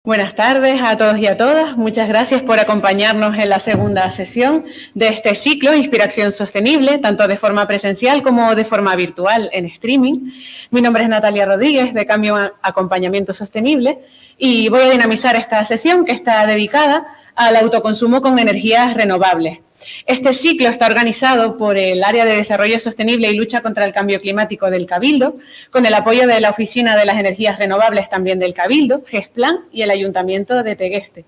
Buenas tardes a todos y a todas. Muchas gracias por acompañarnos en la segunda sesión de este ciclo Inspiración Sostenible, tanto de forma presencial como de forma virtual en streaming. Mi nombre es Natalia Rodríguez, de Cambio Acompañamiento Sostenible, y voy a dinamizar esta sesión que está dedicada al autoconsumo con energías renovables. Este ciclo está organizado por el Área de Desarrollo Sostenible y Lucha contra el Cambio Climático del Cabildo, con el apoyo de la Oficina de las Energías Renovables también del Cabildo, GESPLAN y el Ayuntamiento de Tegueste.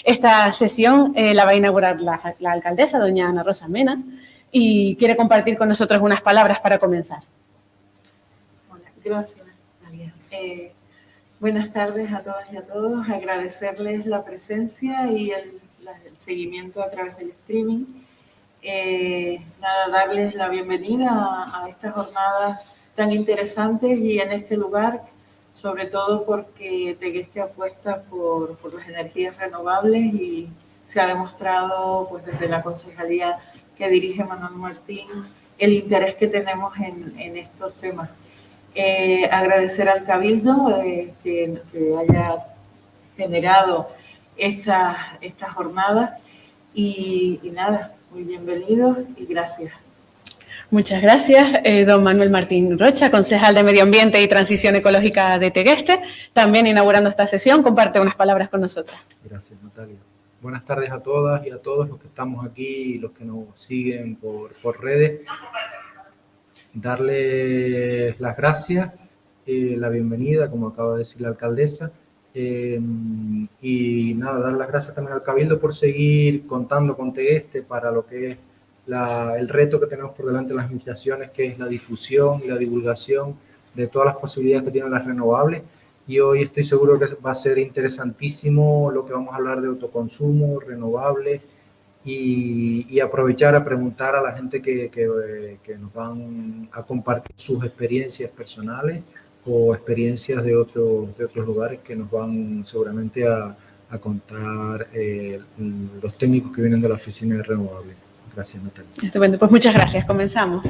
Esta sesión la va a inaugurar la alcaldesa, doña Ana Rosa Mena, y quiere compartir con nosotros unas palabras para comenzar. Hola, gracias, María. Buenas tardes a todas y a todos. Agradecerles la presencia y el seguimiento a través del streaming. Darles la bienvenida a estas jornadas tan interesantes y en este lugar, sobre todo porque Tegueste apuesta por las energías renovables y se ha demostrado pues, desde la concejalía que dirige Manuel Martín el interés que tenemos en estos temas. Agradecer al Cabildo que haya generado esta jornada y nada, muy bienvenidos y gracias. Muchas gracias, don Manuel Martín Rocha, concejal de Medio Ambiente y Transición Ecológica de Tegueste, también inaugurando esta sesión, comparte unas palabras con nosotras. Gracias, Natalia. Buenas tardes a todas y a todos los que estamos aquí y los que nos siguen por redes. Darles las gracias, la bienvenida, como acaba de decir la alcaldesa, y nada, dar las gracias también al Cabildo por seguir contando con Tegueste para lo que es el reto que tenemos por delante de las administraciones, que es la difusión y la divulgación de todas las posibilidades que tienen las renovables. Y hoy estoy seguro que va a ser interesantísimo lo que vamos a hablar de autoconsumo, renovables, y aprovechar a preguntar a la gente que nos van a compartir sus experiencias personales o experiencias de otros lugares que nos van seguramente a contar los técnicos que vienen de la Oficina de Renovables. Gracias, Natalia. Estupendo, pues muchas gracias. Comenzamos.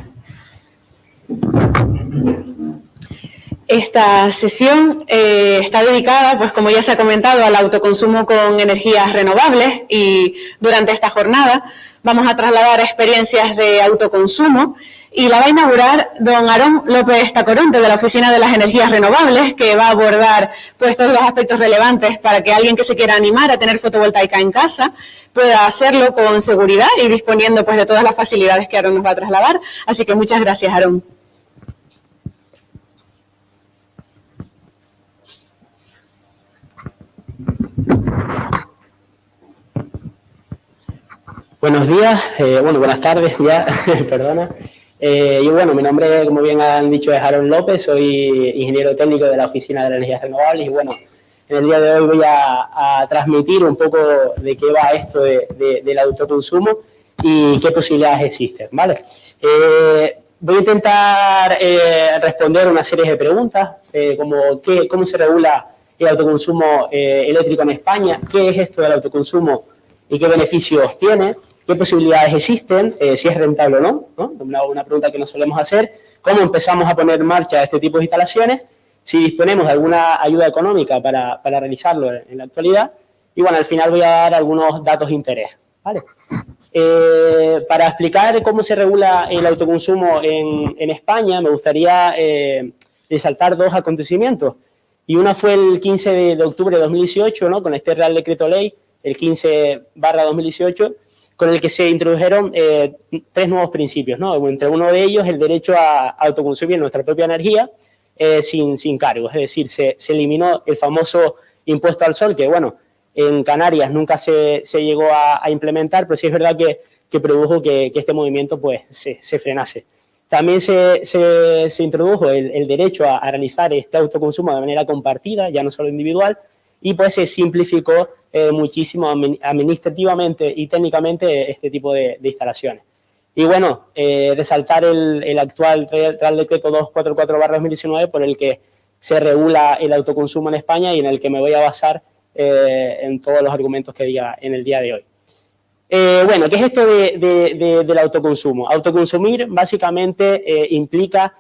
Esta sesión está dedicada, pues como ya se ha comentado, al autoconsumo con energías renovables y durante esta jornada vamos a trasladar experiencias de autoconsumo y la va a inaugurar don Aarón López Tacoronte de la Oficina de las Energías Renovables, que va a abordar pues todos los aspectos relevantes para que alguien que se quiera animar a tener fotovoltaica en casa pueda hacerlo con seguridad y disponiendo pues de todas las facilidades que Aarón nos va a trasladar. Así que muchas gracias, Aarón. Buenos días, buenas tardes ya, perdona. Y bueno, mi nombre, como bien han dicho, es Aarón López, soy ingeniero técnico de la Oficina de las Energías Renovables y bueno, en el día de hoy voy a transmitir un poco de qué va esto del autoconsumo y qué posibilidades existen, ¿vale? Voy a intentar responder una serie de preguntas, como cómo se regula el autoconsumo eléctrico en España, qué es esto del autoconsumo y qué beneficios tiene, qué posibilidades existen, si es rentable o no, ¿no? Una pregunta que nos solemos hacer, cómo empezamos a poner en marcha este tipo de instalaciones, si disponemos de alguna ayuda económica para realizarlo en la actualidad, y bueno, al final voy a dar algunos datos de interés, ¿vale? Para explicar cómo se regula el autoconsumo en España, me gustaría resaltar dos acontecimientes, y una fue el 15 de octubre de 2018, ¿no? Con este Real Decreto Ley, el 15/2018, con el que se introdujeron tres nuevos principios, ¿no? Entre uno de ellos, el derecho a autoconsumir nuestra propia energía sin cargos, es decir, se eliminó el famoso impuesto al sol, que bueno, en Canarias nunca se llegó a implementar, pero sí es verdad que produjo que este movimiento pues se frenase. También se introdujo el derecho a realizar este autoconsumo de manera compartida, ya no solo individual, y pues se simplificó muchísimo administrativamente y técnicamente este tipo de instalaciones. Y bueno, resaltar el actual Real Decreto 244/2019 por el que se regula el autoconsumo en España y en el que me voy a basar en todos los argumentos que diga en el día de hoy. Bueno, ¿qué es esto del autoconsumo? Autoconsumir básicamente implica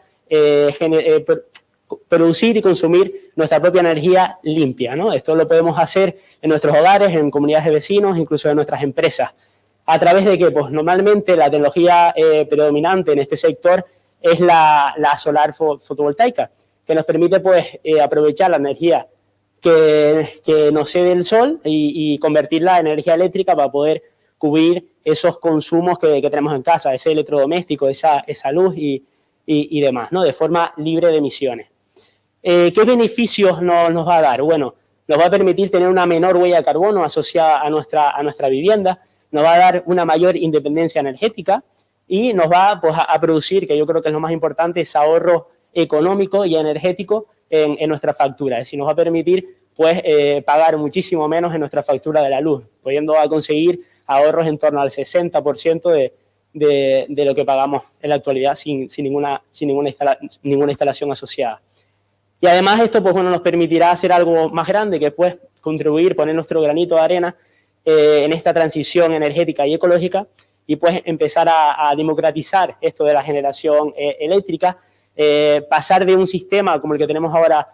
producir y consumir nuestra propia energía limpia, ¿no? Esto lo podemos hacer en nuestros hogares, en comunidades de vecinos, incluso en nuestras empresas. ¿A través de qué? Pues normalmente la tecnología predominante en este sector es la solar fotovoltaica, que nos permite pues aprovechar la energía que nos cede el sol y convertirla en energía eléctrica para poder cubrir esos consumos que tenemos en casa, ese electrodoméstico, esa luz y demás, ¿no? De forma libre de emisiones. ¿Qué beneficios nos va a dar? Bueno, nos va a permitir tener una menor huella de carbono asociada a nuestra vivienda, nos va a dar una mayor independencia energética y nos va pues, a producir, que yo creo que es lo más importante, ese ahorro económico y energético en nuestra factura. Es decir, nos va a permitir pues, pagar muchísimo menos en nuestra factura de la luz, pudiendo conseguir ahorros en torno al 60% de lo que pagamos en la actualidad sin ninguna instalación asociada. Y además esto pues, bueno, nos permitirá hacer algo más grande, que es pues, contribuir, poner nuestro granito de arena en esta transición energética y ecológica y pues empezar a democratizar esto de la generación eléctrica, pasar de un sistema como el que tenemos ahora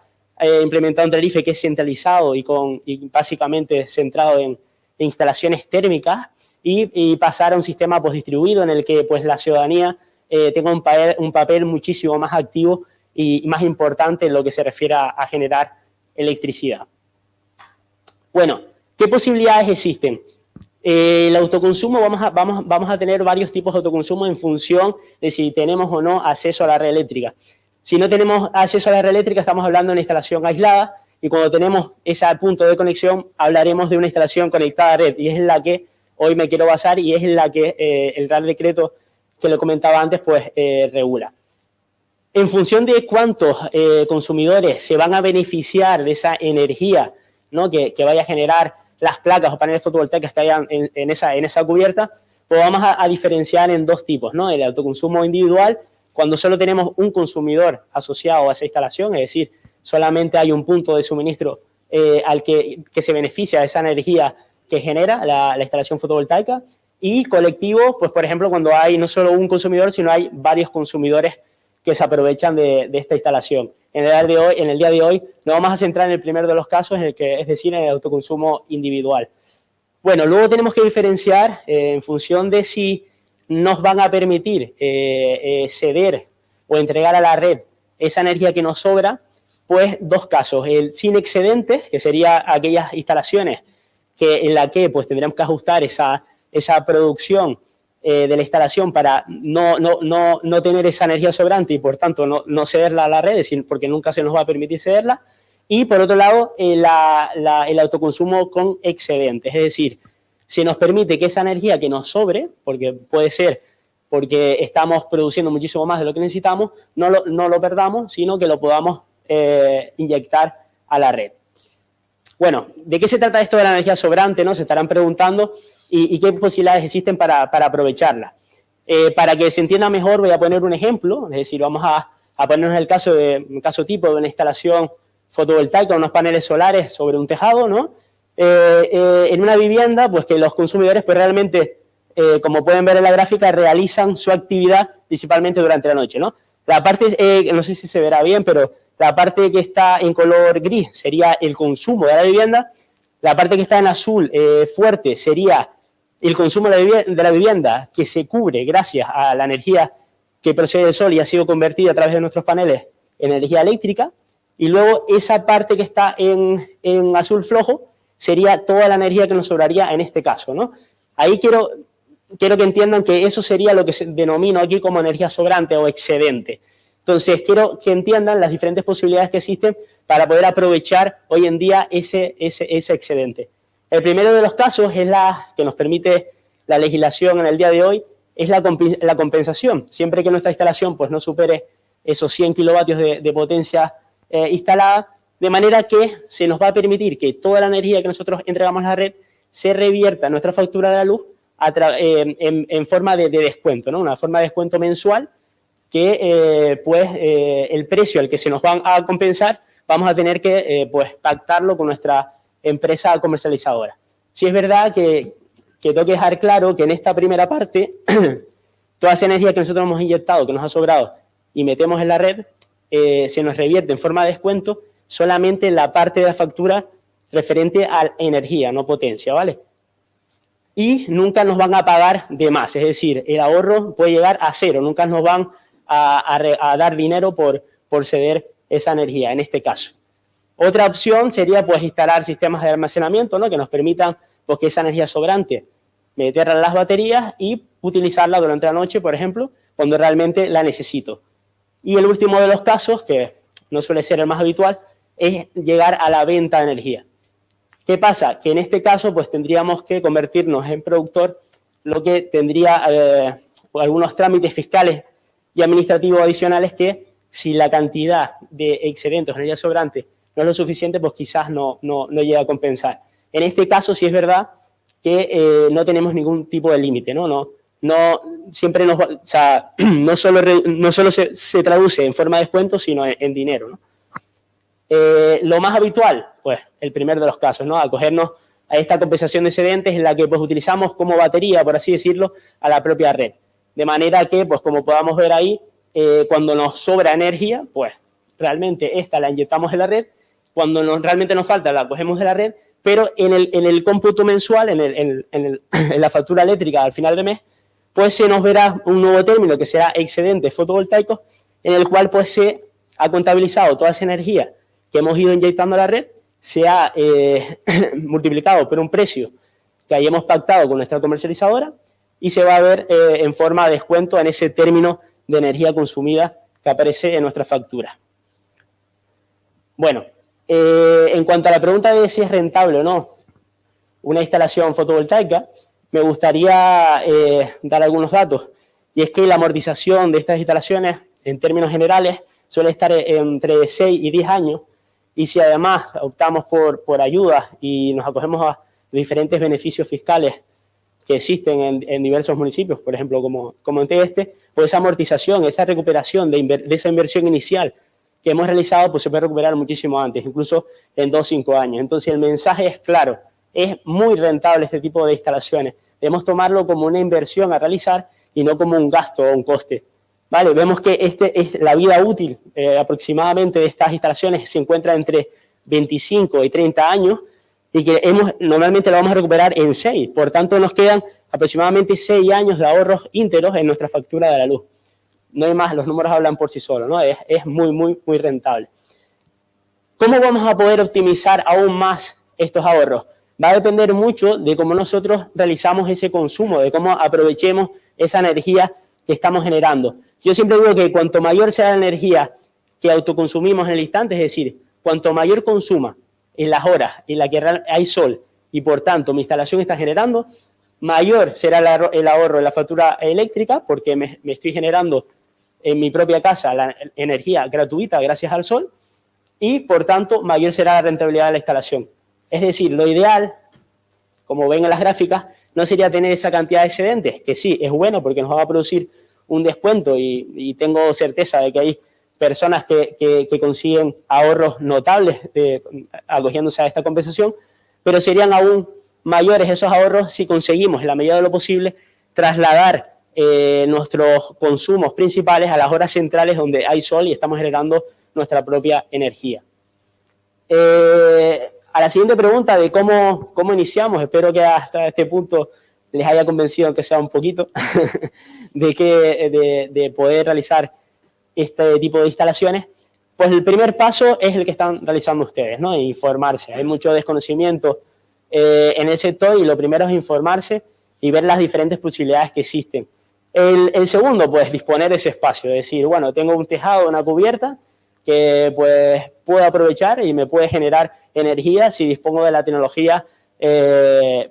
implementado en Tenerife, que es centralizado y básicamente centrado en instalaciones térmicas, y pasar a un sistema pues, distribuido en el que pues, la ciudadanía tenga un papel muchísimo más activo y más importante en lo que se refiere a generar electricidad. Bueno, ¿qué posibilidades existen? El autoconsumo, vamos a tener varios tipos de autoconsumo en función de si tenemos o no acceso a la red eléctrica. Si no tenemos acceso a la red eléctrica, estamos hablando de una instalación aislada, y cuando tenemos ese punto de conexión, hablaremos de una instalación conectada a red, y es en la que hoy me quiero basar, y es en la que el Real Decreto que lo comentaba antes, pues regula. En función de cuántos consumidores se van a beneficiar de esa energía, ¿no? que vaya a generar las placas o paneles fotovoltaicos que hayan en esa cubierta, pues vamos a diferenciar en dos tipos, ¿no? El autoconsumo individual, cuando solo tenemos un consumidor asociado a esa instalación, es decir, solamente hay un punto de suministro al que se beneficia de esa energía que genera la instalación fotovoltaica, y colectivo, pues por ejemplo, cuando hay no solo un consumidor, sino hay varios consumidores que se aprovechan de esta instalación. En el día de hoy nos vamos a centrar en el primero de los casos, es decir, en el autoconsumo individual. Bueno, luego tenemos que diferenciar en función de si nos van a permitir ceder o entregar a la red esa energía que nos sobra, pues dos casos. El sin excedentes, que sería aquellas instalaciones en la que pues, tendremos que ajustar esa producción de la instalación para no tener esa energía sobrante y por tanto no cederla a la red, porque nunca se nos va a permitir cederla. Y por otro lado, el autoconsumo con excedentes, es decir, se nos permite que esa energía que nos sobre, porque puede ser porque estamos produciendo muchísimo más de lo que necesitamos, no lo perdamos, sino que lo podamos inyectar a la red. Bueno, ¿de qué se trata esto de la energía sobrante, no? Se estarán preguntando, y qué posibilidades existen para aprovecharla. Para que se entienda mejor, voy a poner un ejemplo, es decir, vamos a ponernos un caso tipo de una instalación fotovoltaica, unos paneles solares sobre un tejado, ¿no? En una vivienda, pues que los consumidores, pues realmente, como pueden ver en la gráfica, realizan su actividad principalmente durante la noche, ¿no? La parte, no sé si se verá bien, pero la parte que está en color gris sería el consumo de la vivienda, la parte que está en azul fuerte sería el consumo de la vivienda, que se cubre gracias a la energía que procede del sol y ha sido convertida a través de nuestros paneles en energía eléctrica, y luego esa parte que está en azul flojo sería toda la energía que nos sobraría en este caso, ¿no? Ahí quiero que entiendan que eso sería lo que se denomina aquí como energía sobrante o excedente. Entonces, quiero que entiendan las diferentes posibilidades que existen para poder aprovechar hoy en día ese excedente. El primero de los casos es la que nos permite la legislación en el día de hoy, es la compensación. Siempre que nuestra instalación pues, no supere esos 100 kilovatios de potencia instalada, de manera que se nos va a permitir que toda la energía que nosotros entregamos a la red se revierta en nuestra factura de la luz en forma de descuento, ¿no? Una forma de descuento mensual que el precio al que se nos van a compensar vamos a tener que pues, pactarlo con nuestra empresa comercializadora. Sí es verdad que tengo que dejar claro que en esta primera parte toda esa energía que nosotros hemos inyectado, que nos ha sobrado y metemos en la red, se nos revierte en forma de descuento solamente la parte de la factura referente a energía, no potencia, ¿vale? Y nunca nos van a pagar de más, es decir, el ahorro puede llegar a cero, nunca nos van a dar dinero por ceder esa energía, en este caso. Otra opción sería pues instalar sistemas de almacenamiento, ¿no? Que nos permitan pues, que esa energía sobrante meterla en las baterías y utilizarla durante la noche, por ejemplo, cuando realmente la necesito. Y el último de los casos, que no suele ser el más habitual, es llegar a la venta de energía. ¿Qué pasa? Que en este caso pues tendríamos que convertirnos en productor, lo que tendría algunos trámites fiscales y administrativos adicionales que si la cantidad de excedentes de energía sobrante no es lo suficiente, pues quizás no llega a compensar. En este caso sí es verdad que no tenemos ningún tipo de límite, ¿no? Siempre o sea, no solo se traduce en forma de descuento, sino en dinero, ¿no? Lo más habitual, pues el primero de los casos, ¿no? Acogernos a esta compensación de excedentes en la que pues utilizamos como batería, por así decirlo, a la propia red. De manera que, pues como podamos ver ahí, cuando nos sobra energía, pues realmente esta la inyectamos en la red, cuando realmente nos falta la cogemos de la red, pero en el cómputo mensual, en la factura eléctrica al final de mes, pues se nos verá un nuevo término que será excedentes fotovoltaicos, en el cual pues se ha contabilizado toda esa energía que hemos ido inyectando a la red, se ha multiplicado por un precio que hayamos pactado con nuestra comercializadora y se va a ver en forma de descuento en ese término de energía consumida que aparece en nuestra factura. Bueno, en cuanto a la pregunta de si es rentable o no una instalación fotovoltaica, me gustaría dar algunos datos. Y es que la amortización de estas instalaciones, en términos generales, suele estar entre 6 y 10 años. Y si además optamos por ayudas y nos acogemos a diferentes beneficios fiscales que existen en diversos municipios, por ejemplo, como en Tegueste, pues esa amortización, esa recuperación de esa inversión inicial que hemos realizado, pues se puede recuperar muchísimo antes, incluso en 2 o 5 años. Entonces el mensaje es claro, es muy rentable este tipo de instalaciones. Debemos tomarlo como una inversión a realizar y no como un gasto o un coste. Vale, vemos que la vida útil aproximadamente de estas instalaciones se encuentra entre 25 y 30 años y que normalmente lo vamos a recuperar en 6. Por tanto, nos quedan aproximadamente 6 años de ahorros íntegros en nuestra factura de la luz. No hay más, los números hablan por sí solos, ¿no? Es muy, muy, muy rentable. ¿Cómo vamos a poder optimizar aún más estos ahorros? Va a depender mucho de cómo nosotros realizamos ese consumo, de cómo aprovechemos esa energía que estamos generando. Yo siempre digo que cuanto mayor sea la energía que autoconsumimos en el instante, es decir, cuanto mayor consuma en las horas en las que hay sol y por tanto mi instalación está generando, mayor será el ahorro en la factura eléctrica porque me estoy generando en mi propia casa la energía gratuita gracias al sol y por tanto mayor será la rentabilidad de la instalación. Es decir, lo ideal, como ven en las gráficas, no sería tener esa cantidad de excedentes, que sí, es bueno porque nos va a producir un descuento y tengo certeza de que hay personas que consiguen ahorros notables acogiéndose a esta compensación, pero serían aún mayores esos ahorros si conseguimos, en la medida de lo posible, trasladar nuestros consumos principales a las horas centrales donde hay sol y estamos generando nuestra propia energía. A la siguiente pregunta de cómo iniciamos, espero que hasta este punto les haya convencido, aunque sea un poquito, de poder realizar este tipo de instalaciones. Pues el primer paso es el que están realizando ustedes, ¿no? Informarse. Hay mucho desconocimiento en el sector y lo primero es informarse y ver las diferentes posibilidades que existen. El segundo, pues disponer de ese espacio, es decir, bueno, tengo un tejado, una cubierta que pues puedo aprovechar y me puede generar energía si dispongo de la tecnología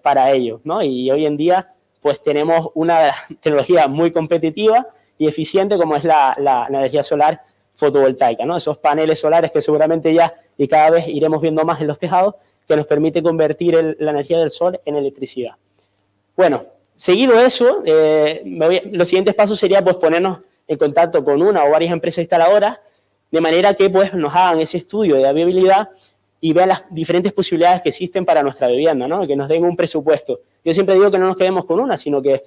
para ello, ¿no? Y hoy en día pues tenemos una tecnología muy competitiva y eficiente como es la energía solar fotovoltaica, ¿no? Esos paneles solares que seguramente ya y cada vez iremos viendo más en los tejados que nos permite convertir la energía del sol en electricidad. Bueno, seguido eso, los siguientes pasos sería pues ponernos en contacto con una o varias empresas instaladoras de manera que pues nos hagan ese estudio de viabilidad y vean las diferentes posibilidades que existen para nuestra vivienda, ¿no? Que nos den un presupuesto. Yo siempre digo que no nos quedemos con una, sino que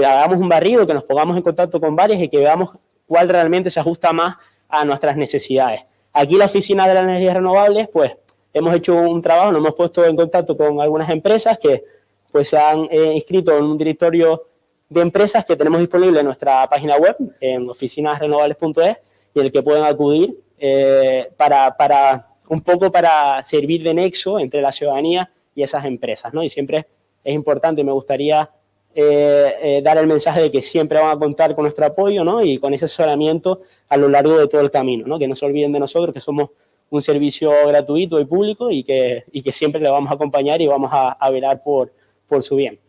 hagamos un barrido, que nos pongamos en contacto con varias y que veamos cuál realmente se ajusta más a nuestras necesidades. Aquí la Oficina de las Energías Renovables, pues hemos hecho un trabajo, nos hemos puesto en contacto con algunas empresas que pues se han inscrito en un directorio de empresas que tenemos disponible en nuestra página web, en oficinasrenovables.es, y en el que pueden acudir un poco para servir de nexo entre la ciudadanía y esas empresas, ¿no? Y siempre es importante, me gustaría dar el mensaje de que siempre van a contar con nuestro apoyo, ¿no? Y con ese asesoramiento a lo largo de todo el camino, ¿no? Que no se olviden de nosotros, que somos un servicio gratuito y público y que siempre le vamos a acompañar y vamos a velar por su bien.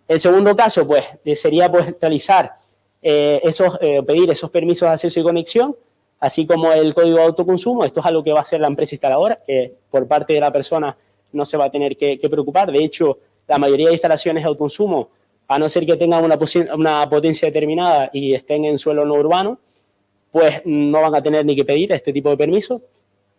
El segundo caso, pues, sería pues, realizar pedir esos permisos de acceso y conexión, así como el código de autoconsumo. Esto es algo que va a hacer la empresa instaladora, que por parte de la persona no se va a tener que preocupar. De hecho, la mayoría de instalaciones de autoconsumo, a no ser que tengan una potencia determinada y estén en suelo no urbano, pues no van a tener ni que pedir este tipo de permiso.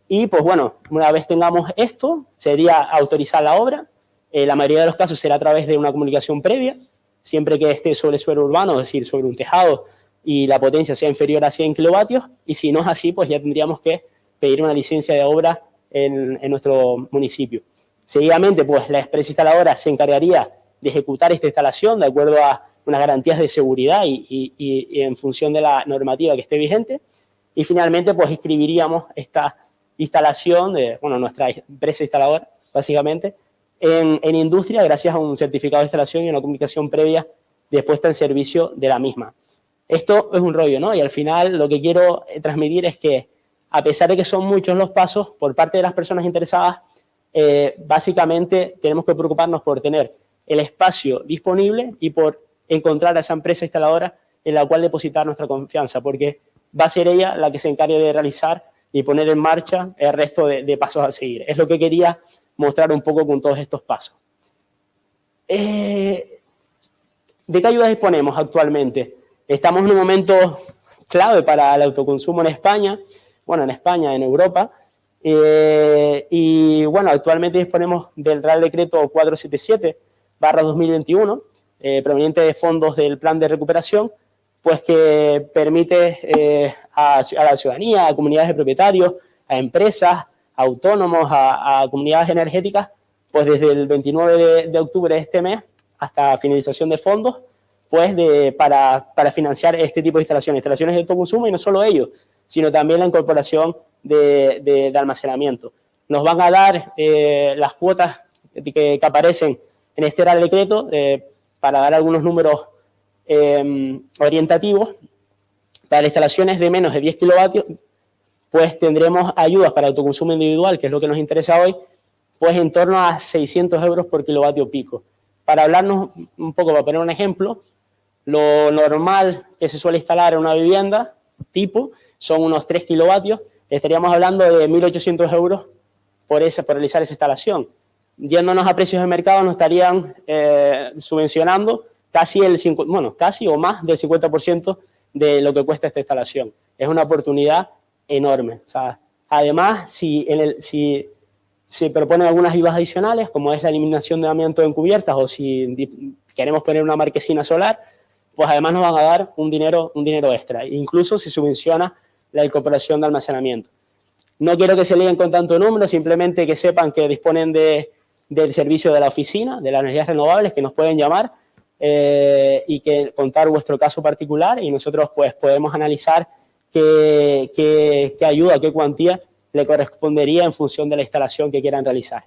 Y pues bueno, una vez tengamos esto, sería autorizar la obra. La mayoría de los casos será a través de una comunicación previa, siempre que esté sobre suelo urbano, es decir, sobre un tejado y la potencia sea inferior a 100 kilovatios. Y si no es así, pues ya tendríamos que pedir una licencia de obra en nuestro municipio. Seguidamente, pues la empresa instaladora se encargaría de ejecutar esta instalación de acuerdo a unas garantías de seguridad y en función de la normativa que esté vigente. Y finalmente, pues inscribiríamos esta instalación de, nuestra empresa instaladora, básicamente, en industria gracias a un certificado de instalación y una comunicación previa de puesta en servicio de la misma. Esto es un rollo, ¿no? Y al final lo que quiero transmitir es que, a pesar de que son muchos los pasos por parte de las personas interesadas, básicamente tenemos que preocuparnos por tener el espacio disponible y por encontrar a esa empresa instaladora en la cual depositar nuestra confianza, porque va a ser ella la que se encargue de realizar y poner en marcha el resto de pasos a seguir. Es lo que quería mostrar un poco con todos estos pasos. ¿De qué ayudas disponemos actualmente? Estamos en un momento clave para el autoconsumo en España, en Europa, y bueno, actualmente disponemos del Real Decreto 477/2021, proveniente de fondos del Plan de Recuperación, pues que permite a la ciudadanía, a comunidades de propietarios, a empresas, a autónomos, a comunidades energéticas, pues desde el 29 de octubre de este mes hasta finalización de fondos, pues para financiar este tipo de instalaciones de autoconsumo, y no solo ello, sino también la incorporación de almacenamiento. Nos van a dar las cuotas que aparecen en este Real Decreto, para dar algunos números orientativos. Para instalaciones de menos de 10 kilovatios, pues tendremos ayudas para autoconsumo individual, que es lo que nos interesa hoy, pues en torno a 600 euros por kilovatio pico. Para hablarnos un poco, para poner un ejemplo, lo normal que se suele instalar en una vivienda tipo son unos 3 kilovatios, estaríamos hablando de 1.800 euros por realizar esa instalación. Yéndonos a precios de mercado, nos estarían subvencionando casi o más del 50% de lo que cuesta esta instalación. Es una oportunidad enorme. O sea, además, si se proponen algunas ayudas adicionales, como es la eliminación de amianto en cubiertas, o si queremos poner una marquesina solar, pues además nos van a dar un dinero extra. Incluso se subvenciona la incorporación de almacenamiento. No quiero que se líen con tanto número, simplemente que sepan que disponen del servicio de la oficina, de las energías renovables, que nos pueden llamar y que contar vuestro caso particular, y nosotros pues podemos analizar qué ayuda, qué cuantía le correspondería en función de la instalación que quieran realizar.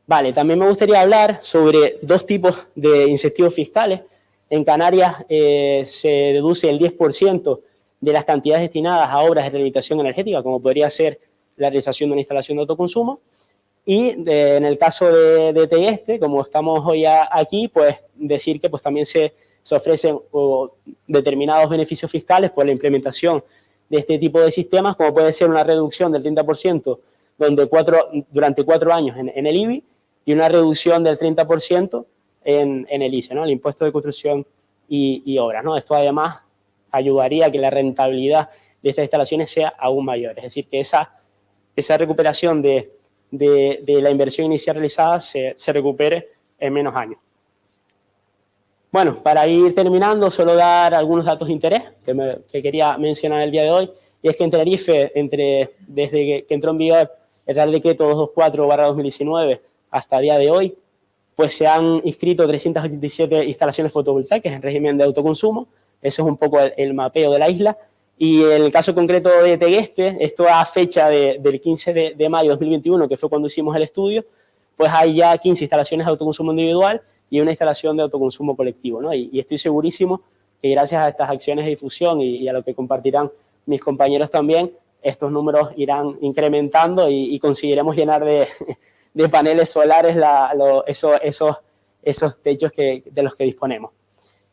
Vale, también me gustaría hablar sobre dos tipos de incentivos fiscales. En Canarias se deduce el 10% de las cantidades destinadas a obras de rehabilitación energética, como podría ser la realización de una instalación de autoconsumo. Y en el caso de Tegueste, como estamos hoy aquí, pues decir que pues también se ofrecen determinados beneficios fiscales por la implementación de este tipo de sistemas, como puede ser una reducción del 30% durante 4 años en el IBI, y una reducción del 30% en el ICE, ¿no? El impuesto de construcción y obras, ¿no? Esto además ayudaría a que la rentabilidad de estas instalaciones sea aún mayor, es decir, que esa recuperación de la inversión inicial realizada se recupere en menos años. Bueno, para ir terminando, solo dar algunos datos de interés que quería mencionar el día de hoy, y es que en Tenerife, desde que entró en vigor el Real Decreto 224/2019 hasta el día de hoy, pues se han inscrito 387 instalaciones fotovoltaicas en régimen de autoconsumo. Eso es un poco el mapeo de la isla. Y en el caso concreto de Tegueste, esto a fecha del 15 de mayo de 2021, que fue cuando hicimos el estudio, pues hay ya 15 instalaciones de autoconsumo individual y una instalación de autoconsumo colectivo, ¿no? Y estoy segurísimo que gracias a estas acciones de difusión y a lo que compartirán mis compañeros también, estos números irán incrementando y conseguiremos llenar de paneles solares esos techos de los que disponemos.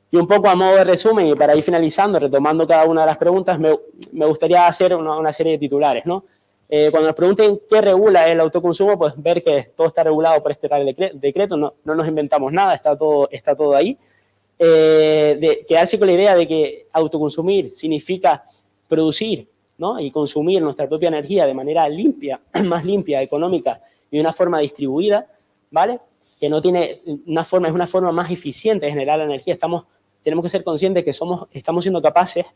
Y un poco a modo de resumen y para ir finalizando, retomando cada una de las preguntas, me gustaría hacer una serie de titulares, ¿no? Cuando nos pregunten qué regula el autoconsumo, pues ver que todo está regulado por este Real Decreto, no nos inventamos nada, está todo ahí. Quedarse con la idea de que autoconsumir significa producir, ¿no? Y consumir nuestra propia energía de manera limpia, más limpia, económica y de una forma distribuida, ¿vale? Que no tiene es una forma más eficiente de generar la energía. Tenemos que ser conscientes que estamos siendo capaces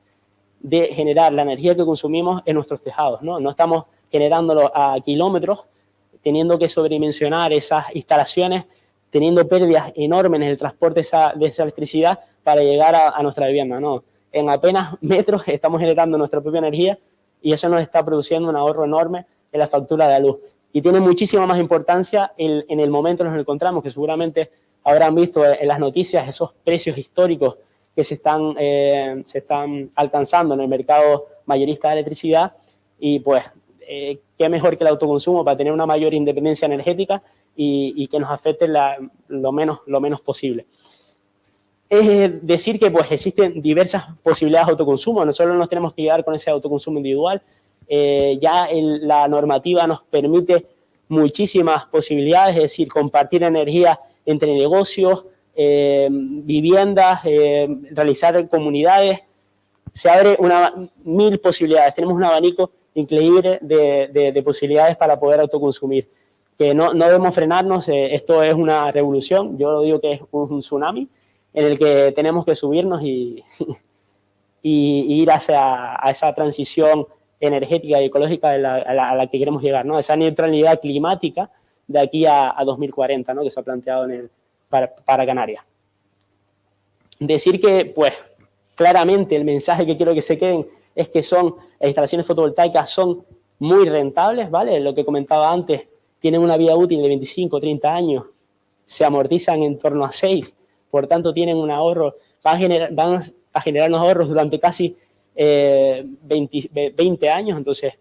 de generar la energía que consumimos en nuestros tejados, ¿no? No estamos generándolo a kilómetros, teniendo que sobredimensionar esas instalaciones, teniendo pérdidas enormes en el transporte de esa electricidad para llegar a nuestra vivienda, ¿no? En apenas metros estamos generando nuestra propia energía y eso nos está produciendo un ahorro enorme en la factura de la luz. Y tiene muchísima más importancia en el momento en el que nos encontramos, que seguramente habrán visto en las noticias esos precios históricos que se están alcanzando en el mercado mayorista de electricidad y pues qué mejor que el autoconsumo para tener una mayor independencia energética y que nos afecte lo menos posible. Es decir que pues existen diversas posibilidades de autoconsumo, no solo nos tenemos que quedar con ese autoconsumo individual, ya la normativa nos permite muchísimas posibilidades, es decir, compartir energía entre negocios, viviendas, realizar comunidades, se abre 1000 posibilidades, tenemos un abanico increíble de posibilidades para poder autoconsumir, que no debemos frenarnos, esto es una revolución, yo lo digo que es un tsunami en el que tenemos que subirnos y ir hacia esa transición energética y ecológica a la que queremos llegar, ¿no? Esa neutralidad climática de aquí a 2040, ¿no? Que se ha planteado para Canarias. Decir que, pues, claramente el mensaje que quiero que se queden es que las instalaciones fotovoltaicas son muy rentables, ¿vale? Lo que comentaba antes, tienen una vida útil de 25 o 30 años, se amortizan en torno a 6, por tanto tienen un ahorro, van a generar unos ahorros durante casi 20 años, entonces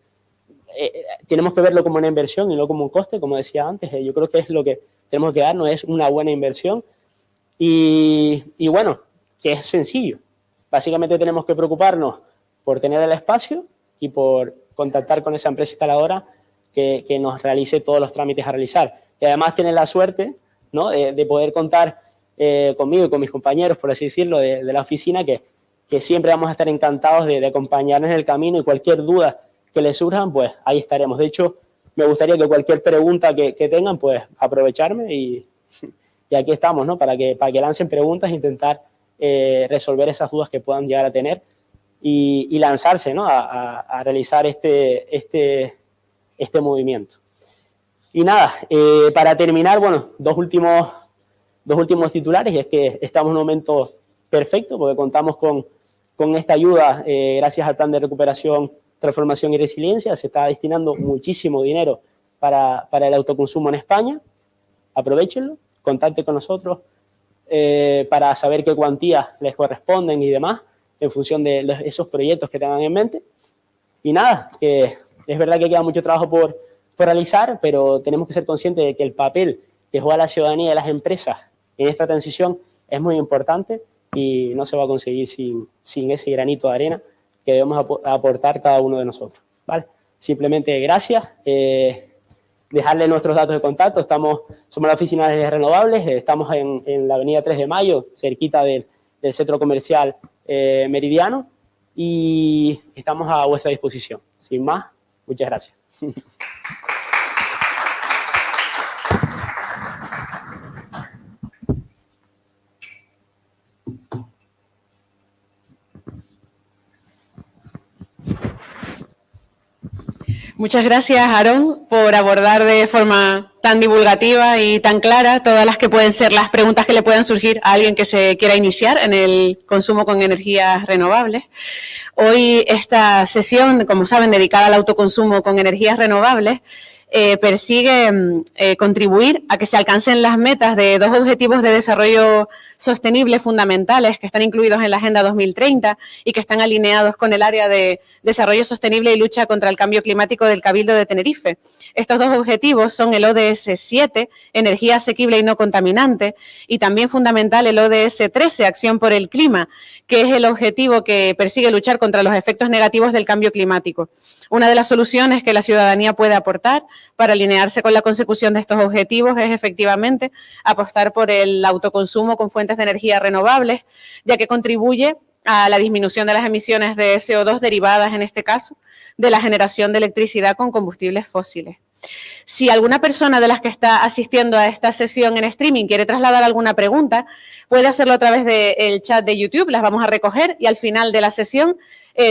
tenemos que verlo como una inversión y no como un coste, como decía antes, yo creo que es lo que tenemos que darnos, es una buena inversión y bueno, que es sencillo, básicamente tenemos que preocuparnos por tener el espacio y por contactar con esa empresa instaladora que nos realice todos los trámites a realizar, y además tener la suerte, ¿no? de poder contar conmigo y con mis compañeros, por así decirlo, de la oficina, que siempre vamos a estar encantados de acompañarnos en el camino y cualquier duda que les surjan, pues ahí estaremos. De hecho, me gustaría que cualquier pregunta que tengan, pues aprovecharme y aquí estamos, ¿no? Para que lancen preguntas e intentar resolver esas dudas que puedan llegar a tener y lanzarse, ¿no? a realizar este movimiento. Y nada, para terminar, bueno, dos últimos titulares, y es que estamos en un momento perfecto porque contamos con esta ayuda gracias al Plan de Recuperación, Transformación y Resiliencia. Se está destinando muchísimo dinero para el autoconsumo en España. Aprovéchenlo, contacten con nosotros para saber qué cuantías les corresponden y demás en función de esos proyectos que tengan en mente. Y nada, que es verdad que queda mucho trabajo por realizar, pero tenemos que ser conscientes de que el papel que juega la ciudadanía y las empresas en esta transición es muy importante y no se va a conseguir sin ese granito de arena que debemos aportar cada uno de nosotros, ¿vale? Simplemente gracias, dejarle nuestros datos de contacto, somos la Oficina de Energías Renovables, estamos en la avenida 3 de Mayo, cerquita del centro comercial Meridiano, y estamos a vuestra disposición. Sin más, muchas gracias. Muchas gracias, Aarón, por abordar de forma tan divulgativa y tan clara todas las que pueden ser las preguntas que le puedan surgir a alguien que se quiera iniciar en el consumo con energías renovables. Hoy esta sesión, como saben, dedicada al autoconsumo con energías renovables, persigue contribuir a que se alcancen las metas de dos objetivos de desarrollo sostenible fundamentales que están incluidos en la Agenda 2030 y que están alineados con el área de desarrollo sostenible y lucha contra el cambio climático del Cabildo de Tenerife. Estos dos objetivos son el ODS 7, energía asequible y no contaminante, y también fundamental el ODS 13, acción por el clima, que es el objetivo que persigue luchar contra los efectos negativos del cambio climático. Una de las soluciones que la ciudadanía puede aportar para alinearse con la consecución de estos objetivos es efectivamente apostar por el autoconsumo con fuentes de energía renovables, ya que contribuye a la disminución de las emisiones de CO2 derivadas, en este caso, de la generación de electricidad con combustibles fósiles. Si alguna persona de las que está asistiendo a esta sesión en streaming quiere trasladar alguna pregunta, puede hacerlo a través del chat de YouTube, las vamos a recoger y al final de la sesión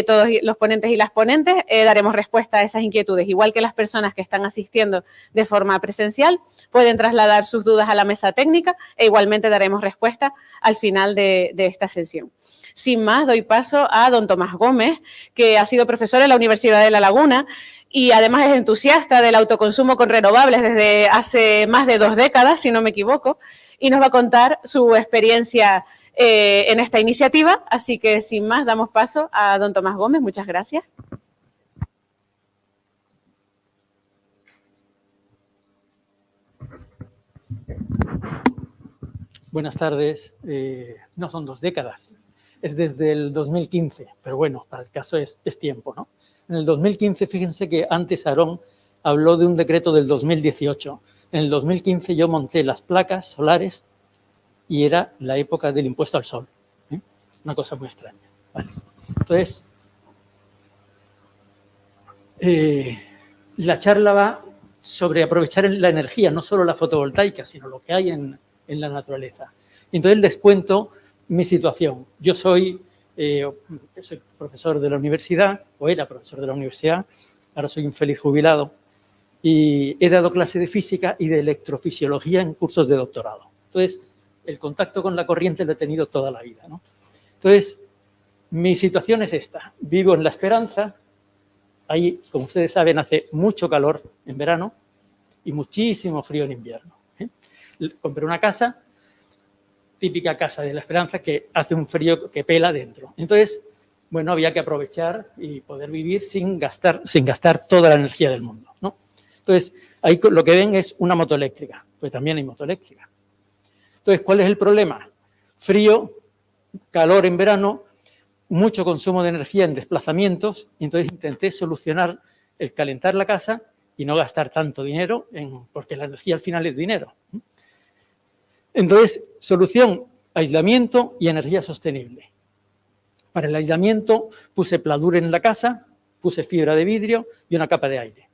todos los ponentes y las ponentes daremos respuesta a esas inquietudes. Igual que las personas que están asistiendo de forma presencial pueden trasladar sus dudas a la mesa técnica e igualmente daremos respuesta al final de esta sesión. Sin más, doy paso a don Tomás Gómez, que ha sido profesor en la Universidad de La Laguna y además es entusiasta del autoconsumo con renovables desde hace más de 2 décadas, si no me equivoco, y nos va a contar su experiencia en esta iniciativa. Así que, sin más, damos paso a don Tomás Gómez. Muchas gracias. Buenas tardes. No son 2 décadas, es desde el 2015, pero bueno, para el caso es tiempo, ¿no? En el 2015, fíjense que antes Aarón habló de un decreto del 2018. En el 2015 yo monté las placas solares y era la época del impuesto al sol. Una cosa muy extraña. Vale. Entonces, la charla va sobre aprovechar la energía, no solo la fotovoltaica, sino lo que hay en la naturaleza. Entonces les cuento mi situación. Yo soy profesor de la universidad, o era profesor de la universidad, ahora soy un feliz jubilado, y he dado clase de física y de electrofisiología en cursos de doctorado. Entonces, el contacto con la corriente lo he tenido toda la vida, ¿no? Entonces, mi situación es esta. Vivo en La Esperanza. Ahí, como ustedes saben, hace mucho calor en verano y muchísimo frío en invierno. Compré una casa, típica casa de La Esperanza, que hace un frío que pela dentro. Entonces, bueno, había que aprovechar y poder vivir sin gastar toda la energía del mundo, ¿no? Entonces, ahí lo que ven es una moto eléctrica, pues también hay moto eléctrica. Entonces, ¿cuál es el problema? Frío, calor en verano, mucho consumo de energía en desplazamientos, y entonces intenté solucionar el calentar la casa y no gastar tanto dinero, porque la energía al final es dinero. Entonces, solución, aislamiento y energía sostenible. Para el aislamiento puse pladur en la casa, puse fibra de vidrio y una capa de aire.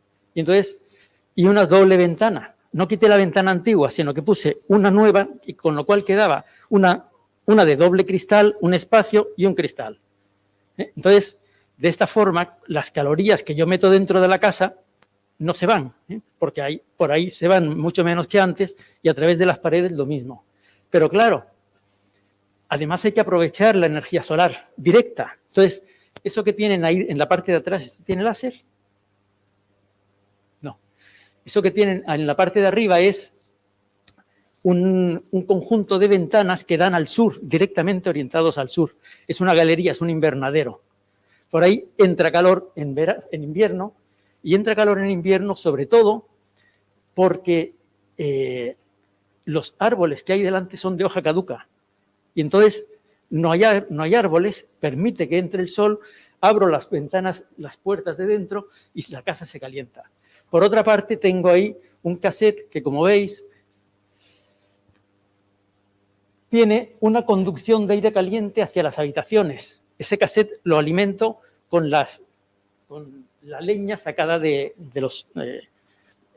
Y una doble ventana. No quité la ventana antigua, sino que puse una nueva, y con lo cual quedaba una de doble cristal, un espacio y un cristal. Entonces, de esta forma, las calorías que yo meto dentro de la casa no se van, porque por ahí se van mucho menos que antes, y a través de las paredes lo mismo. Pero claro, además hay que aprovechar la energía solar directa. Entonces, eso que tienen ahí en la parte de atrás, ¿tiene láser? No. Eso que tienen en la parte de arriba es un conjunto de ventanas que dan al sur, directamente orientados al sur. Es una galería, es un invernadero. Por ahí entra calor en invierno, y entra calor en invierno sobre todo porque los árboles que hay delante son de hoja caduca. Y entonces no hay árboles, permite que entre el sol, abro las ventanas, las puertas de dentro y la casa se calienta. Por otra parte, tengo ahí un cassette que, como veis, tiene una conducción de aire caliente hacia las habitaciones. Ese cassette lo alimento con la leña sacada de los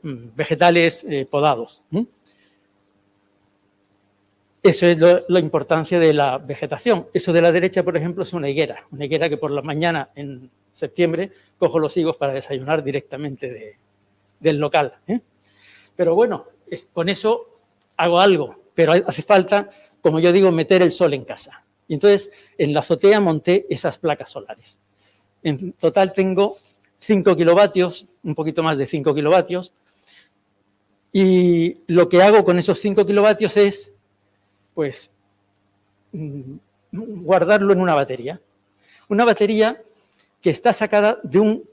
vegetales podados. Eso es la importancia de la vegetación. Eso de la derecha, por ejemplo, es una higuera que por la mañana en septiembre cojo los higos para desayunar directamente del local, ¿eh? Pero bueno, con eso hago algo, pero hace falta, como yo digo, meter el sol en casa. Y entonces en la azotea monté esas placas solares. En total tengo 5 kilovatios, un poquito más de 5 kilovatios, y lo que hago con esos 5 kilovatios es, pues, guardarlo en una batería. Una batería que está sacada de un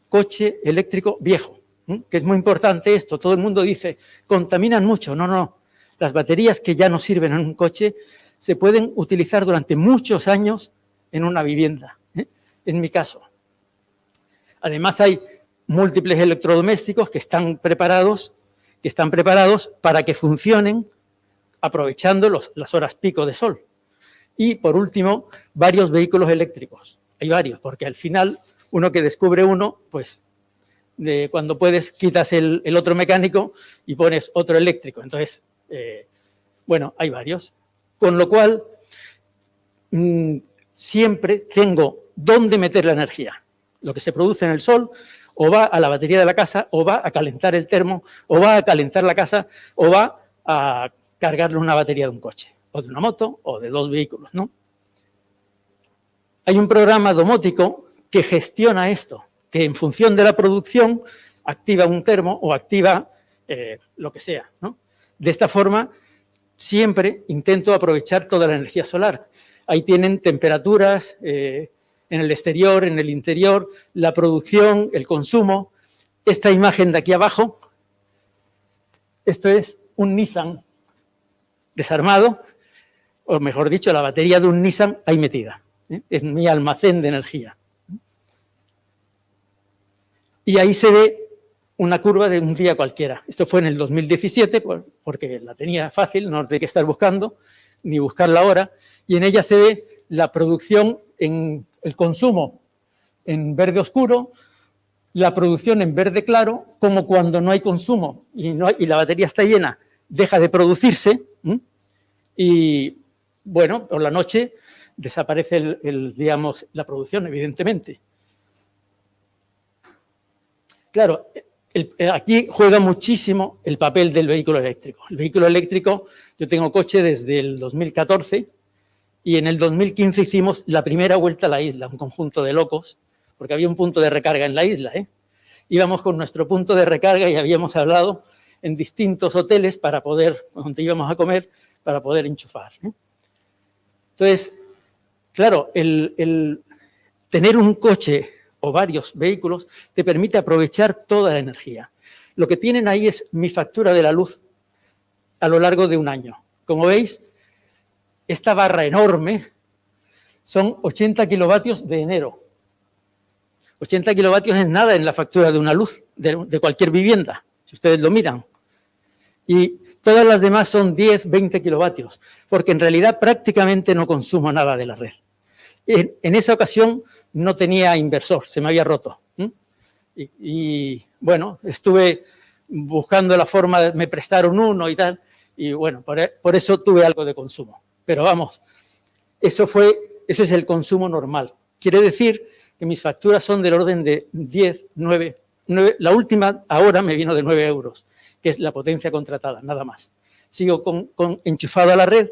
coche eléctrico viejo, que es muy importante esto. Todo el mundo dice, contaminan mucho. No, no. Las baterías que ya no sirven en un coche se pueden utilizar durante muchos años en una vivienda, ¿eh? En mi caso. Además, hay múltiples electrodomésticos que están preparados para que funcionen aprovechando las horas pico de sol. Y, por último, varios vehículos eléctricos. Hay varios, porque al final, uno que descubre uno, pues, cuando puedes, quitas el otro mecánico y pones otro eléctrico. Entonces, bueno, hay varios. Con lo cual, siempre tengo dónde meter la energía. Lo que se produce en el sol o va a la batería de la casa, o va a calentar el termo, o va a calentar la casa, o va a cargarle una batería de un coche, o de una moto, o de 2 vehículos, ¿no? Hay un programa domótico que gestiona esto, que en función de la producción activa un termo o activa lo que sea, ¿no? De esta forma, siempre intento aprovechar toda la energía solar. Ahí tienen temperaturas en el exterior, en el interior, la producción, el consumo. Esta imagen de aquí abajo, esto es un Nissan desarmado, o mejor dicho, la batería de un Nissan ahí metida, ¿eh? Es mi almacén de energía. Y ahí se ve una curva de un día cualquiera. Esto fue en el 2017, porque la tenía fácil, no tenía que estar buscando, ni buscar la hora, y en ella se ve la producción en el consumo en verde oscuro, la producción en verde claro, como cuando no hay consumo y la batería está llena, deja de producirse, y bueno, por la noche desaparece digamos, la producción, evidentemente. Claro, aquí juega muchísimo el papel del vehículo eléctrico. El vehículo eléctrico, yo tengo coche desde el 2014 y en el 2015 hicimos la primera vuelta a la isla, un conjunto de locos, porque había un punto de recarga en la isla, ¿eh? Íbamos con nuestro punto de recarga y habíamos hablado en distintos hoteles para poder, donde íbamos a comer, para poder enchufar, ¿eh? Entonces, claro, el tener un coche o varios vehículos te permite aprovechar toda la energía. Lo que tienen ahí es mi factura de la luz a lo largo de un año. Como veis, esta barra enorme son 80 kilovatios de enero. 80 kilovatios es nada en la factura de una luz de cualquier vivienda, si ustedes lo miran. Y todas las demás son 10, 20 kilovatios, porque en realidad prácticamente no consumo nada de la red. En esa ocasión no tenía inversor, se me había roto. Y bueno, estuve buscando la forma, me prestaron uno y tal, y bueno, por eso tuve algo de consumo. Pero vamos, eso es el consumo normal. Quiere decir que mis facturas son del orden de 10, 9, la última ahora me vino de 9 euros, que es la potencia contratada, nada más. Sigo enchufado a la red,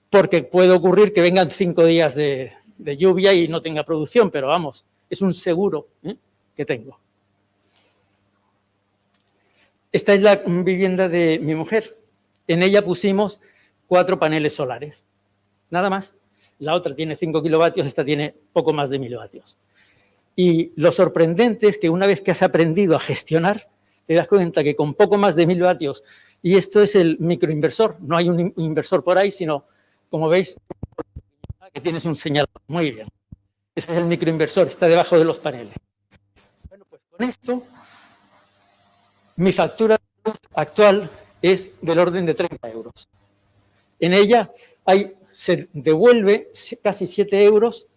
porque puede ocurrir que vengan 5 días de lluvia y no tenga producción, pero vamos, es un seguro que tengo. Esta es la vivienda de mi mujer. En ella pusimos 4 paneles solares, nada más. La otra tiene 5 kilovatios, esta tiene poco más de 1000 vatios. Y lo sorprendente es que una vez que has aprendido a gestionar, te das cuenta que con poco más de 1000 vatios, y esto es el microinversor, no hay un inversor por ahí, sino, como veis, que tienes un señal. Muy bien. Ese es el microinversor, está debajo de los paneles. Bueno, pues con esto, mi factura actual es del orden de 30 euros. En ella se devuelve casi 7 euros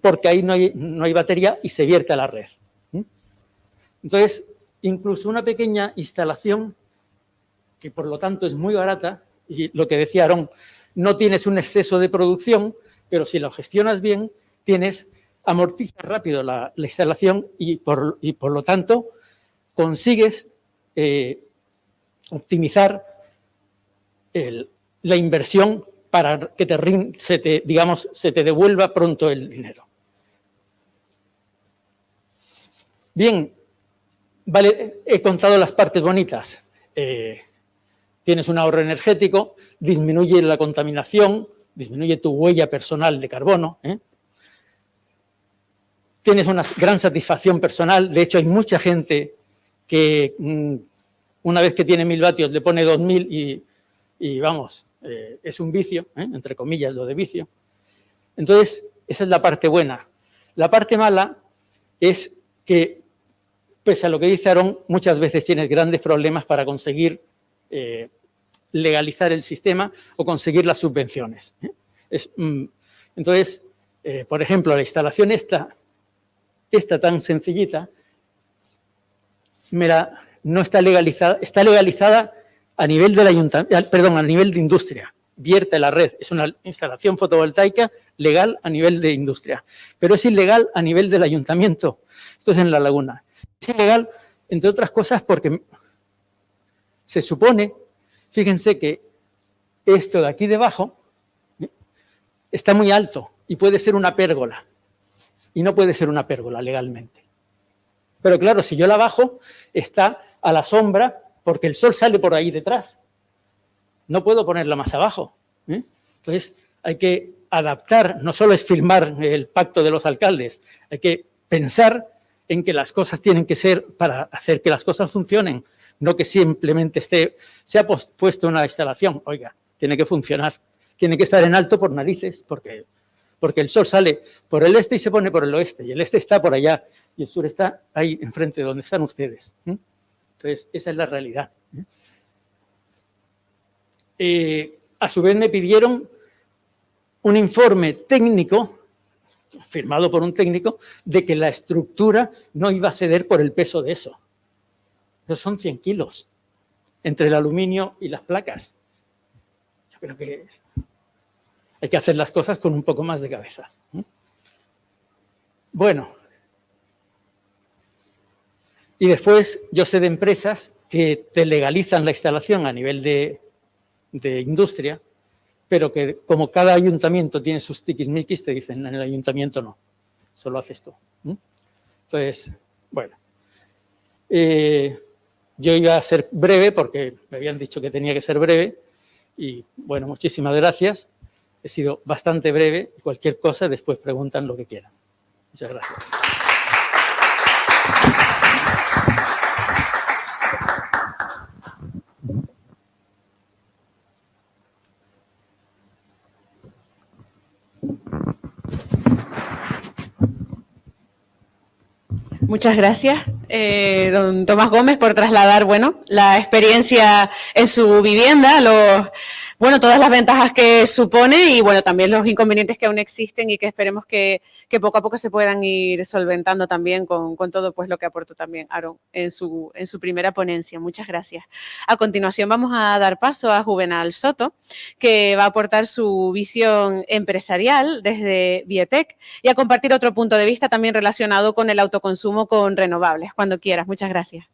porque ahí no hay batería y se vierte a la red. Entonces, incluso una pequeña instalación, que por lo tanto es muy barata, Y lo que decía Aarón, no tienes un exceso de producción, pero si lo gestionas bien, amortizas rápido la instalación y por lo tanto consigues optimizar la inversión para que se te devuelva pronto el dinero. Bien, vale, he contado las partes bonitas. Tienes un ahorro energético, disminuye la contaminación, disminuye tu huella personal de carbono. Tienes una gran satisfacción personal. De hecho, hay mucha gente que una vez que tiene 1000 vatios le pone 2000 y vamos, es un vicio, entre comillas lo de vicio. Entonces, esa es la parte buena. La parte mala es que, pese a lo que dice Aarón, muchas veces tienes grandes problemas para conseguir legalizar el sistema o conseguir las subvenciones. Entonces, por ejemplo, la instalación esta tan sencillita, no está legalizada, está legalizada a nivel del ayuntamiento, perdón, a nivel de industria, vierte la red, es una instalación fotovoltaica legal a nivel de industria, pero es ilegal a nivel del ayuntamiento. Esto es en La Laguna. Es ilegal, entre otras cosas, porque se supone, fíjense que esto de aquí debajo está muy alto y puede ser una pérgola, y no puede ser una pérgola legalmente. Pero claro, si yo la bajo, está a la sombra porque el sol sale por ahí detrás. No puedo ponerla más abajo. Entonces, hay que adaptar, no solo es firmar el pacto de los alcaldes, hay que pensar en que las cosas tienen que ser para hacer que las cosas funcionen, no que simplemente se ha puesto una instalación. Oiga, tiene que funcionar, tiene que estar en alto por narices, porque el sol sale por el este y se pone por el oeste, y el este está por allá, y el sur está ahí enfrente de donde están ustedes. Entonces, esa es la realidad. A su vez me pidieron un informe técnico, firmado por un técnico, de que la estructura no iba a ceder por el peso de eso. Eso son 100 kilos, entre el aluminio y las placas. Yo creo que hay que hacer las cosas con un poco más de cabeza. Bueno, y después yo sé de empresas que te legalizan la instalación a nivel de industria, pero que como cada ayuntamiento tiene sus tiquismiquis, te dicen, en el ayuntamiento no, solo haces tú. Entonces, bueno, yo iba a ser breve porque me habían dicho que tenía que ser breve y, bueno, muchísimas gracias. He sido bastante breve y cualquier cosa después preguntan lo que quieran. Muchas gracias. Muchas gracias, don Tomás Gómez, por trasladar, bueno, la experiencia en su vivienda, todas las ventajas que supone y, bueno, también los inconvenientes que aún existen y que esperemos que poco a poco se puedan ir solventando también con todo pues lo que aportó también Aarón en su primera ponencia. Muchas gracias. A continuación vamos a dar paso a Juvenal Soto, que va a aportar su visión empresarial desde Biotech y a compartir otro punto de vista también relacionado con el autoconsumo con renovables. Cuando quieras. Muchas gracias.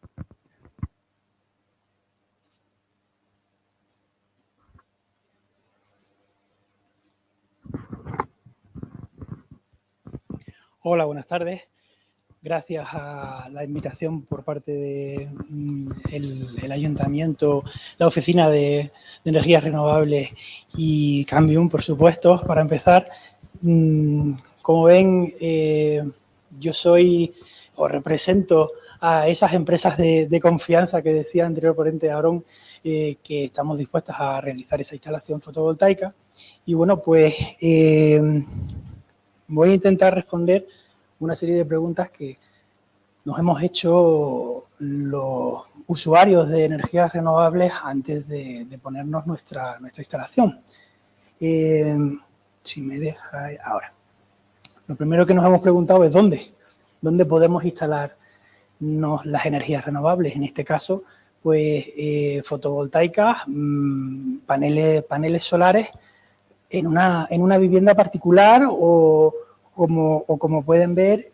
Hola, buenas tardes. Gracias a la invitación por parte del Ayuntamiento, la Oficina de Energías Renovables y Cambium, por supuesto, para empezar. Como ven, yo soy o represento a esas empresas de confianza que decía el anterior ponente Aarón, que estamos dispuestas a realizar esa instalación fotovoltaica. Y bueno, pues voy a intentar responder una serie de preguntas que nos hemos hecho los usuarios de energías renovables antes de ponernos nuestra instalación. Si me deja ahora. Lo primero que nos hemos preguntado es ¿dónde podemos instalarnos las energías renovables? En este caso, pues fotovoltaicas, paneles solares en una vivienda particular o como pueden ver,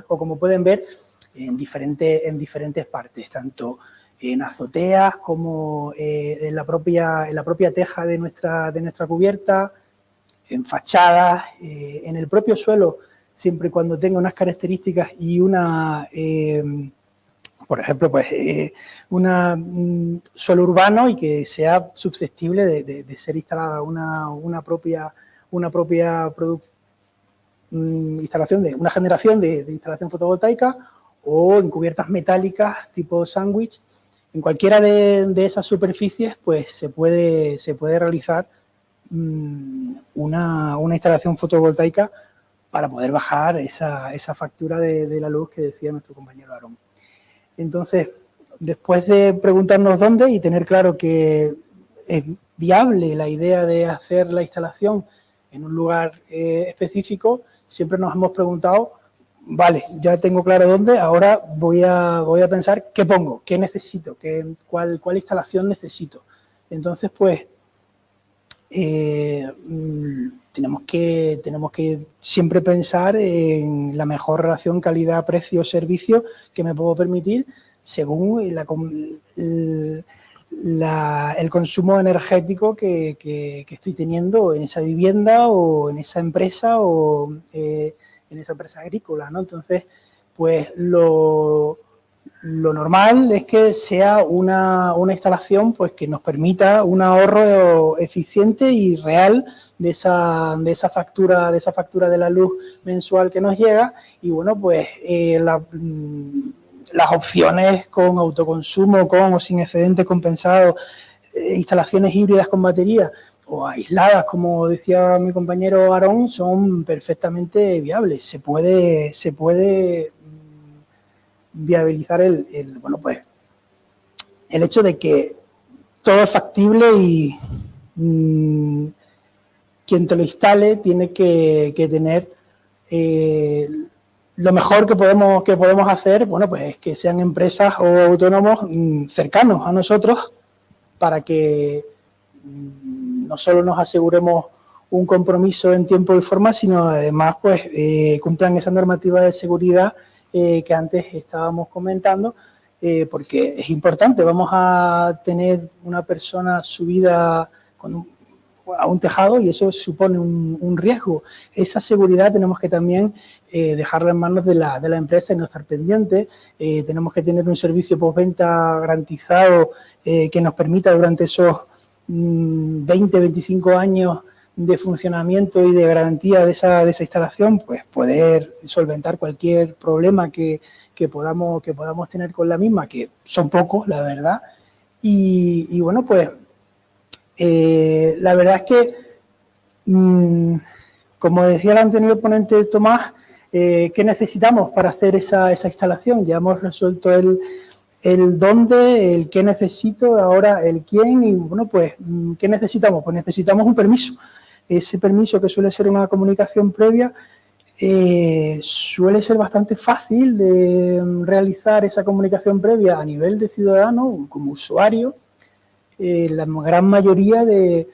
o como pueden ver en diferentes partes, tanto en azoteas como en la propia teja de nuestra cubierta, en fachadas, en el propio suelo, siempre y cuando tenga unas características y por ejemplo, pues un suelo urbano y que sea susceptible de ser instalada una propia instalación una generación de instalación fotovoltaica, o en cubiertas metálicas tipo sándwich. En cualquiera de esas superficies, pues se puede realizar una instalación fotovoltaica para poder bajar esa factura de la luz que decía nuestro compañero Aarón. Entonces, después de preguntarnos dónde y tener claro que es viable la idea de hacer la instalación en un lugar específico, siempre nos hemos preguntado, vale, ya tengo claro dónde, ahora voy a pensar qué pongo, qué necesito, cuál instalación necesito. Entonces, pues, tenemos que siempre pensar en la mejor relación calidad-precio-servicio que me puedo permitir según el consumo energético que estoy teniendo en esa vivienda o en esa empresa o en esa empresa agrícola, ¿no? Entonces, pues lo normal es que sea una instalación pues que nos permita un ahorro eficiente y real de esa factura de la luz mensual que nos llega. Y bueno, pues las opciones con autoconsumo, con o sin excedente compensado, instalaciones híbridas con batería o aisladas, como decía mi compañero Aarón, son perfectamente viables. Se puede viabilizar el hecho de que todo es factible y quien te lo instale tiene que tener lo mejor que podemos hacer, bueno, pues es que sean empresas o autónomos cercanos a nosotros, para que no solo nos aseguremos un compromiso en tiempo y forma, sino además pues cumplan esa normativa de seguridad que antes estábamos comentando, porque es importante. Vamos a tener una persona subida a un tejado y eso supone un riesgo. Esa seguridad tenemos que también dejarla en manos de la empresa y no estar pendiente. Tenemos que tener un servicio postventa garantizado que nos permita durante esos 20, 25 años de funcionamiento y de garantía de esa instalación, pues poder solventar cualquier problema que podamos tener con la misma, que son pocos, la verdad. Y bueno, pues la verdad es que, como decía el anterior ponente Tomás, ¿qué necesitamos para hacer esa instalación? Ya hemos resuelto el dónde, el qué necesito, ahora el quién, y bueno, pues, ¿qué necesitamos? Pues necesitamos un permiso. Ese permiso, que suele ser una comunicación previa, suele ser bastante fácil de realizar esa comunicación previa a nivel de ciudadano, como usuario. La gran mayoría de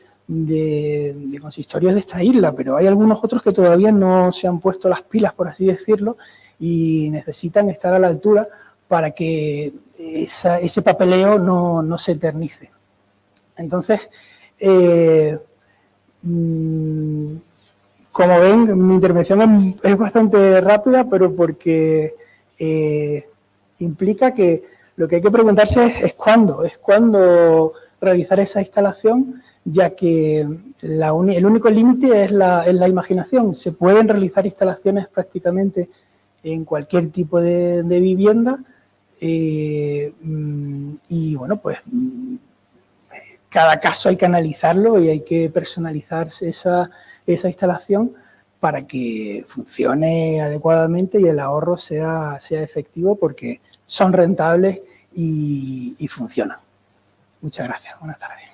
consistorios de esta isla, pero hay algunos otros que todavía no se han puesto las pilas, por así decirlo, y necesitan estar a la altura para que ese papeleo no se eternice. Entonces, como ven, mi intervención es bastante rápida, pero porque implica que lo que hay que preguntarse es cuándo realizar esa instalación, ya que el único límite es la imaginación. Se pueden realizar instalaciones prácticamente en cualquier tipo de vivienda, y bueno, pues cada caso hay que analizarlo y hay que personalizarse esa instalación para que funcione adecuadamente y el ahorro sea efectivo, porque son rentables y funcionan. Muchas gracias. Buenas tardes.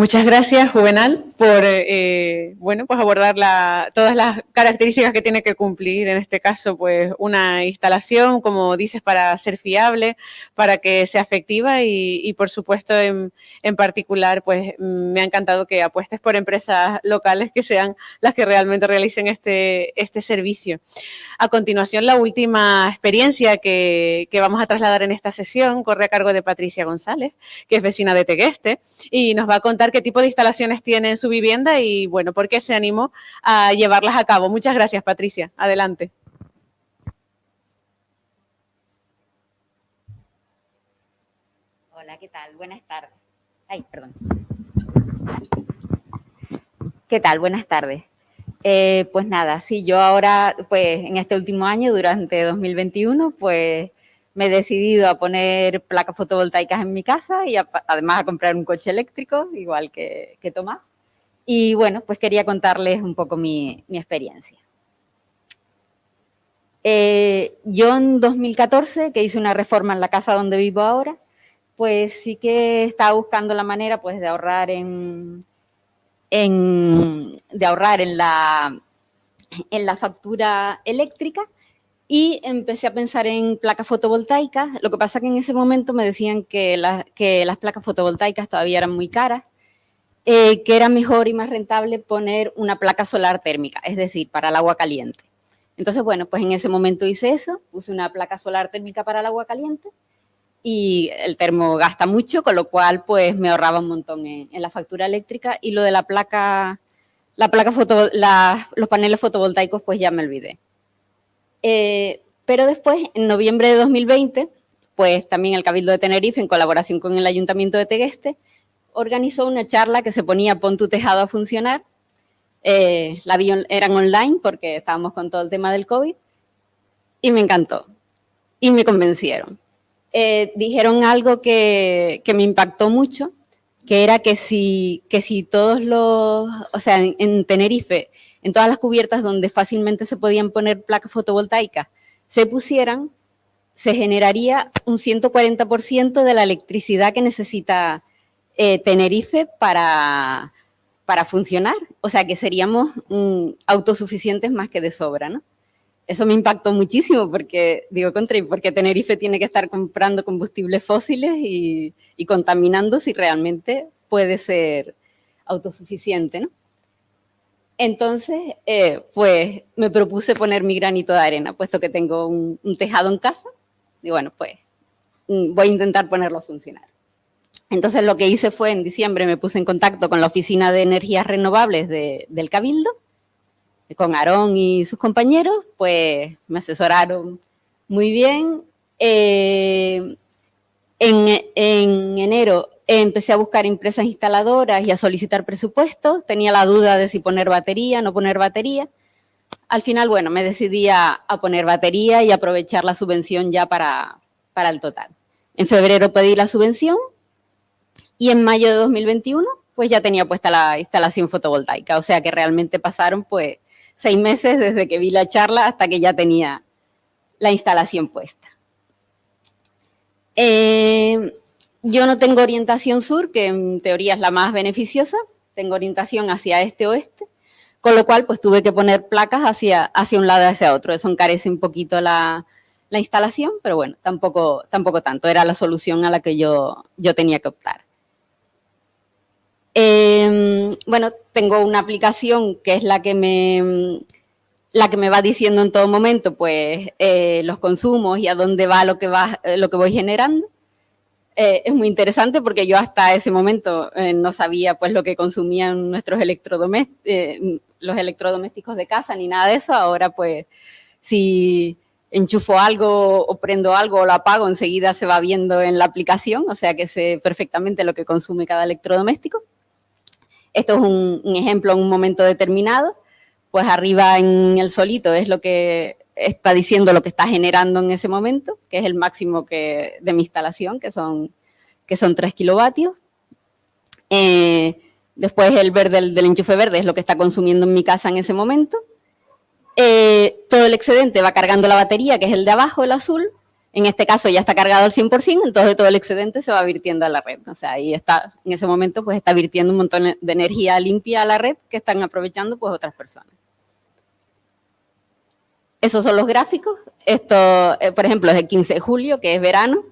Muchas gracias, Juvenal, por bueno, pues abordar todas las características que tiene que cumplir, en este caso, pues una instalación, como dices, para ser fiable, para que sea efectiva y por supuesto, en particular, pues me ha encantado que apuestes por empresas locales que sean las que realmente realicen este servicio. A continuación, la última experiencia que vamos a trasladar en esta sesión corre a cargo de Patricia González, que es vecina de Tegueste, y nos va a contar qué tipo de instalaciones tiene en su vivienda y, bueno, por qué se animó a llevarlas a cabo. Muchas gracias, Patricia. Adelante. Hola, ¿qué tal? Buenas tardes. Ay, perdón. ¿Qué tal? Buenas tardes. Pues nada, sí, yo ahora, pues en este último año, durante 2021, pues me he decidido a poner placas fotovoltaicas en mi casa y además a comprar un coche eléctrico, igual que Tomás. Y bueno, pues quería contarles un poco mi experiencia. Yo en 2014, que hice una reforma en la casa donde vivo ahora, pues sí que estaba buscando la manera pues de ahorrar en la factura eléctrica y empecé a pensar en placas fotovoltaicas. Lo que pasa que en ese momento me decían que las placas fotovoltaicas todavía eran muy caras, que era mejor y más rentable poner una placa solar térmica, es decir, para el agua caliente. Entonces, bueno, pues en ese momento hice eso, puse una placa solar térmica para el agua caliente y el termo gasta mucho, con lo cual pues me ahorraba un montón en la factura eléctrica y lo de los paneles fotovoltaicos pues ya me olvidé. Pero después, en noviembre de 2020, pues también el Cabildo de Tenerife, en colaboración con el Ayuntamiento de Tegueste, organizó una charla que se ponía Pon tu tejado a funcionar. Eran online porque estábamos con todo el tema del COVID y me encantó y me convencieron. Dijeron algo que me impactó mucho, que era que si o sea, en Tenerife, en todas las cubiertas donde fácilmente se podían poner placas fotovoltaicas, se pusieran, se generaría un 140% de la electricidad que necesita Tenerife para funcionar. O sea, que seríamos autosuficientes más que de sobra, ¿no? Eso me impactó muchísimo porque, digo, porque Tenerife tiene que estar comprando combustibles fósiles y contaminando si realmente puede ser autosuficiente, ¿no? Entonces, pues me propuse poner mi granito de arena, puesto que tengo un tejado en casa, y bueno, pues voy a intentar ponerlo a funcionar. Entonces, lo que hice fue, en diciembre, me puse en contacto con la Oficina de Energías Renovables del Cabildo, con Aarón y sus compañeros, pues me asesoraron muy bien. En enero empecé a buscar empresas instaladoras y a solicitar presupuestos. Tenía la duda de si poner batería, no poner batería. Al final, bueno, me decidí a poner batería y aprovechar la subvención ya para el total. En febrero pedí la subvención y en mayo de 2021, pues ya tenía puesta la instalación fotovoltaica. O sea que realmente pasaron, pues, 6 meses desde que vi la charla hasta que ya tenía la instalación puesta. Yo no tengo orientación sur, que en teoría es la más beneficiosa, tengo orientación hacia este-oeste, con lo cual pues tuve que poner placas hacia un lado y hacia otro. Eso encarece un poquito la instalación, pero bueno, tampoco tanto, era la solución a la que yo tenía que optar. Bueno, tengo una aplicación que es la que me va diciendo en todo momento, pues, los consumos y a dónde va lo que voy generando. Es muy interesante porque yo hasta ese momento no sabía, pues, lo que consumían nuestros los electrodomésticos de casa ni nada de eso. Ahora, pues, si enchufo algo o prendo algo o lo apago, enseguida se va viendo en la aplicación, o sea que sé perfectamente lo que consume cada electrodoméstico. Esto es un ejemplo en un momento determinado, pues arriba en el solito es lo que está diciendo lo que está generando en ese momento, que es el máximo de mi instalación, que son 3 kilovatios. Después el verde del enchufe verde es lo que está consumiendo en mi casa en ese momento. Todo el excedente va cargando la batería, que es el de abajo, el azul, En este caso ya está cargado al 100%, entonces todo el excedente se va virtiendo a la red. O sea, ahí está, en ese momento pues está virtiendo un montón de energía limpia a la red que están aprovechando pues otras personas. Esos son los gráficos. Esto, por ejemplo, es el 15 de julio, que es verano,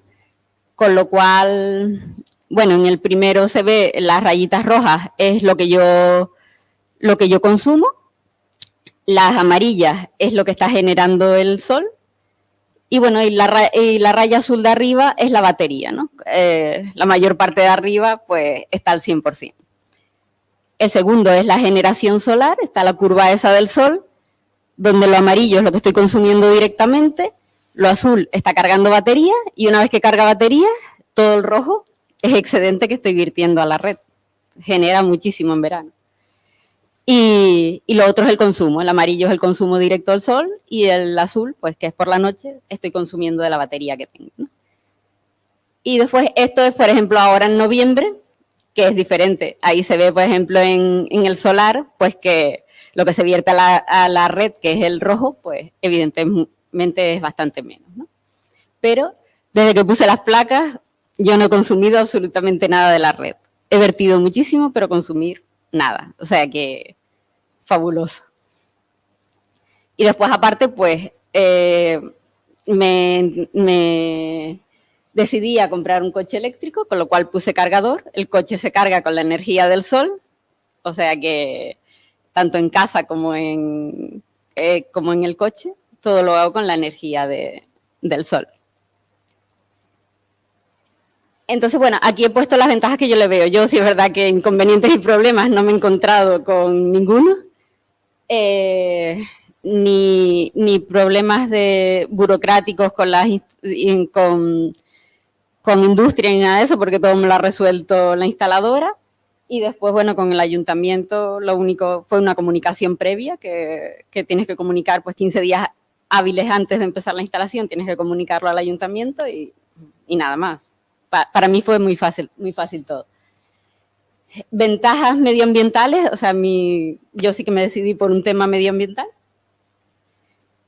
con lo cual, bueno, en el primero se ve las rayitas rojas, es lo que yo consumo. Las amarillas es lo que está generando el sol. Y bueno, y la raya azul de arriba es la batería, ¿no? La mayor parte de arriba, pues, está al 100%. El segundo es la generación solar, está la curva esa del sol, donde lo amarillo es lo que estoy consumiendo directamente, lo azul está cargando batería, y una vez que carga batería, todo el rojo es excedente que estoy virtiendo a la red. Genera muchísimo en verano. Y lo otro es el consumo. El amarillo es el consumo directo del sol y el azul, pues que es por la noche, estoy consumiendo de la batería que tengo, ¿no? Y después esto es, por ejemplo, ahora en noviembre, que es diferente. Ahí se ve, por ejemplo, en el solar, pues que lo que se vierte a la red, que es el rojo, pues evidentemente es bastante menos, ¿no? Pero desde que puse las placas, yo no he consumido absolutamente nada de la red. He vertido muchísimo, pero consumir nada. O sea que fabuloso. Y después, aparte, pues, me decidí a comprar un coche eléctrico, con lo cual puse cargador. El coche se carga con la energía del sol, o sea que tanto en casa como en el coche, todo lo hago con la energía del sol. Entonces, bueno, aquí he puesto las ventajas que yo le veo. Yo sí es verdad que inconvenientes y problemas no me he encontrado con ninguno. Ni problemas burocráticos con industria ni nada de eso, porque todo me lo ha resuelto la instaladora. Y después, bueno, con el ayuntamiento lo único fue una comunicación previa, que tienes que comunicar pues 15 días hábiles antes de empezar la instalación, tienes que comunicarlo al ayuntamiento y nada más. Para mí fue muy fácil todo. Ventajas medioambientales, o sea, yo sí que me decidí por un tema medioambiental.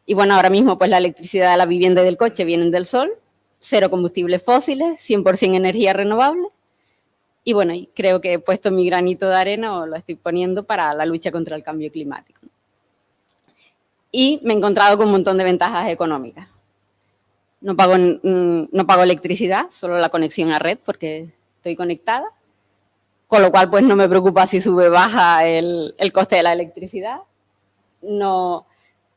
Y bueno, ahora mismo pues la electricidad de la vivienda y del coche vienen del sol, 0 combustibles fósiles, 100% energía renovable. Y bueno, creo que he puesto mi granito de arena, o lo estoy poniendo, para la lucha contra el cambio climático. Y me he encontrado con un montón de ventajas económicas. No pago electricidad, solo la conexión a red porque estoy conectada. Con lo cual, pues no me preocupa si sube o baja el coste de la electricidad. No,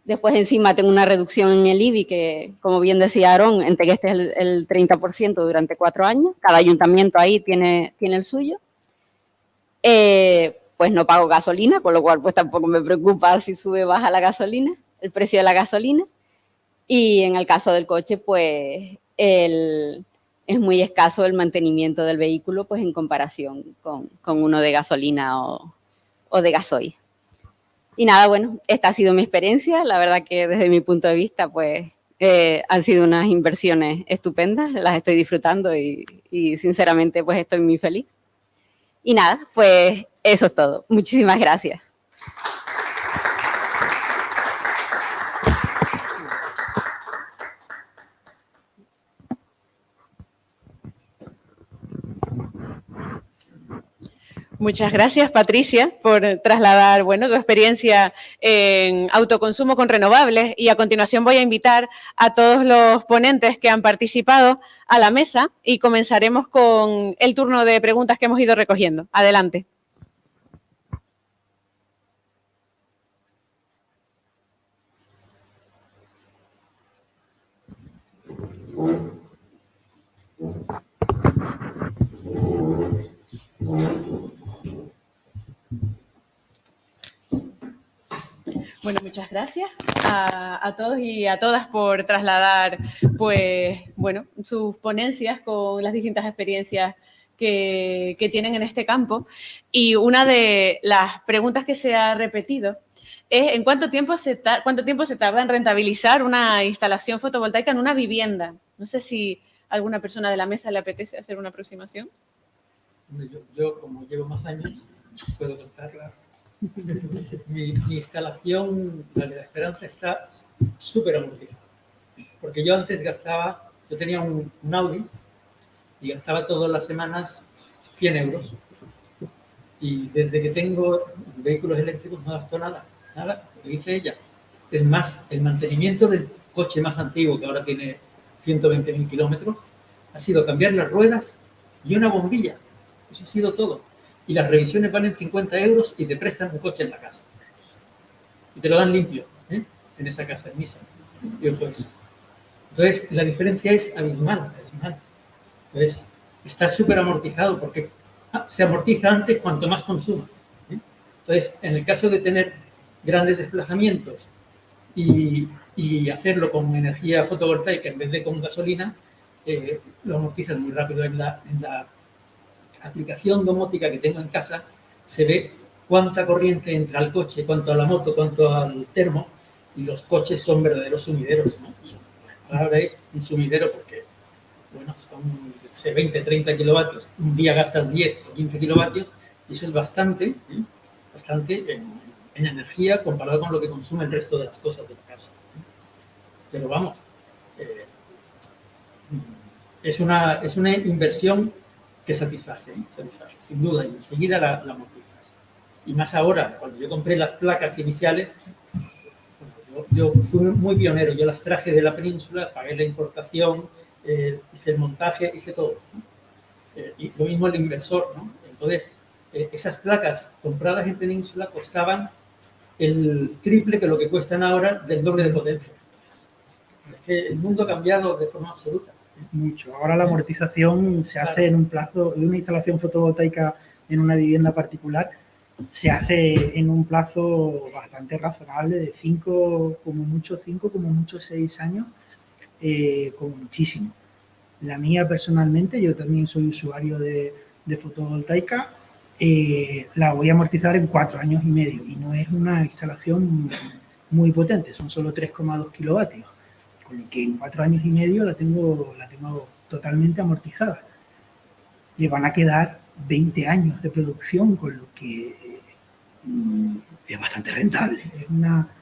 después, encima, tengo una reducción en el IBI que, como bien decía Aarón, en Tegueste es el 30% durante 4 años. Cada ayuntamiento ahí tiene el suyo. Pues no pago gasolina, con lo cual pues tampoco me preocupa si sube o baja la gasolina, el precio de la gasolina. Y en el caso del coche, pues es muy escaso el mantenimiento del vehículo, pues en comparación con uno de gasolina o de gasoil. Y nada, bueno, esta ha sido mi experiencia. La verdad que desde mi punto de vista, pues han sido unas inversiones estupendas, las estoy disfrutando y sinceramente pues estoy muy feliz. Y nada, pues eso es todo. Muchísimas gracias. Muchas gracias, Patricia, por trasladar, bueno, tu experiencia en autoconsumo con renovables, y a continuación voy a invitar a todos los ponentes que han participado a la mesa y comenzaremos con el turno de preguntas que hemos ido recogiendo. Adelante. Bueno, muchas gracias a todos y a todas por trasladar, pues, bueno, sus ponencias con las distintas experiencias que tienen en este campo. Y una de las preguntas que se ha repetido es: ¿en cuánto tiempo se tarda en rentabilizar una instalación fotovoltaica en una vivienda? No sé si a alguna persona de la mesa le apetece hacer una aproximación. Yo como llevo más años, puedo contarla. Mi instalación, la de la Esperanza, está súper amortizada. Porque yo antes gastaba Yo tenía un Audi y gastaba todas las semanas 100 euros. Y desde que tengo vehículos eléctricos no gasto nada, lo que dice ella. Es más, el mantenimiento del coche más antiguo, que ahora tiene 120.000 kilómetros, ha sido cambiar las ruedas y una bombilla. Eso ha sido todo. Y las revisiones valen 50 euros y te prestan un coche en la casa. Y te lo dan limpio, en esa casa, en Nissan. Pues, entonces, la diferencia es abismal. Entonces, está súper amortizado porque se amortiza antes cuanto más consumas. Entonces, en el caso de tener grandes desplazamientos y hacerlo con energía fotovoltaica en vez de con gasolina, lo amortizas muy rápido. En la aplicación domótica que tengo en casa se ve cuánta corriente entra al coche, cuánto a la moto, cuánto al termo, y los coches son verdaderos sumideros, ¿no? La palabra es un sumidero porque, bueno, son 20, 30 kilovatios, un día gastas 10 o 15 kilovatios, y eso es bastante en energía comparado con lo que consume el resto de las cosas de la casa. Pero vamos, es una inversión que satisface, sin duda, y enseguida la amortizas. Y más ahora, cuando yo compré las placas iniciales, yo fui muy pionero, yo las traje de la península, pagué la importación, hice el montaje, hice todo. Y lo mismo el inversor, ¿no? Entonces, esas placas compradas en península costaban el triple que lo que cuestan ahora, del doble de potencia. Es que el mundo ha cambiado de forma absoluta. Mucho. Ahora la amortización se hace en un plazo de una instalación fotovoltaica en una vivienda particular, se hace en un plazo bastante razonable de 5, como mucho 6 años, como muchísimo. La mía personalmente, yo también soy usuario de fotovoltaica, la voy a amortizar en 4 años y medio y no es una instalación muy potente, son solo 3,2 kilovatios, con lo que en 4 años y medio la tengo totalmente amortizada. Le van a quedar 20 años de producción, con lo que es bastante rentable.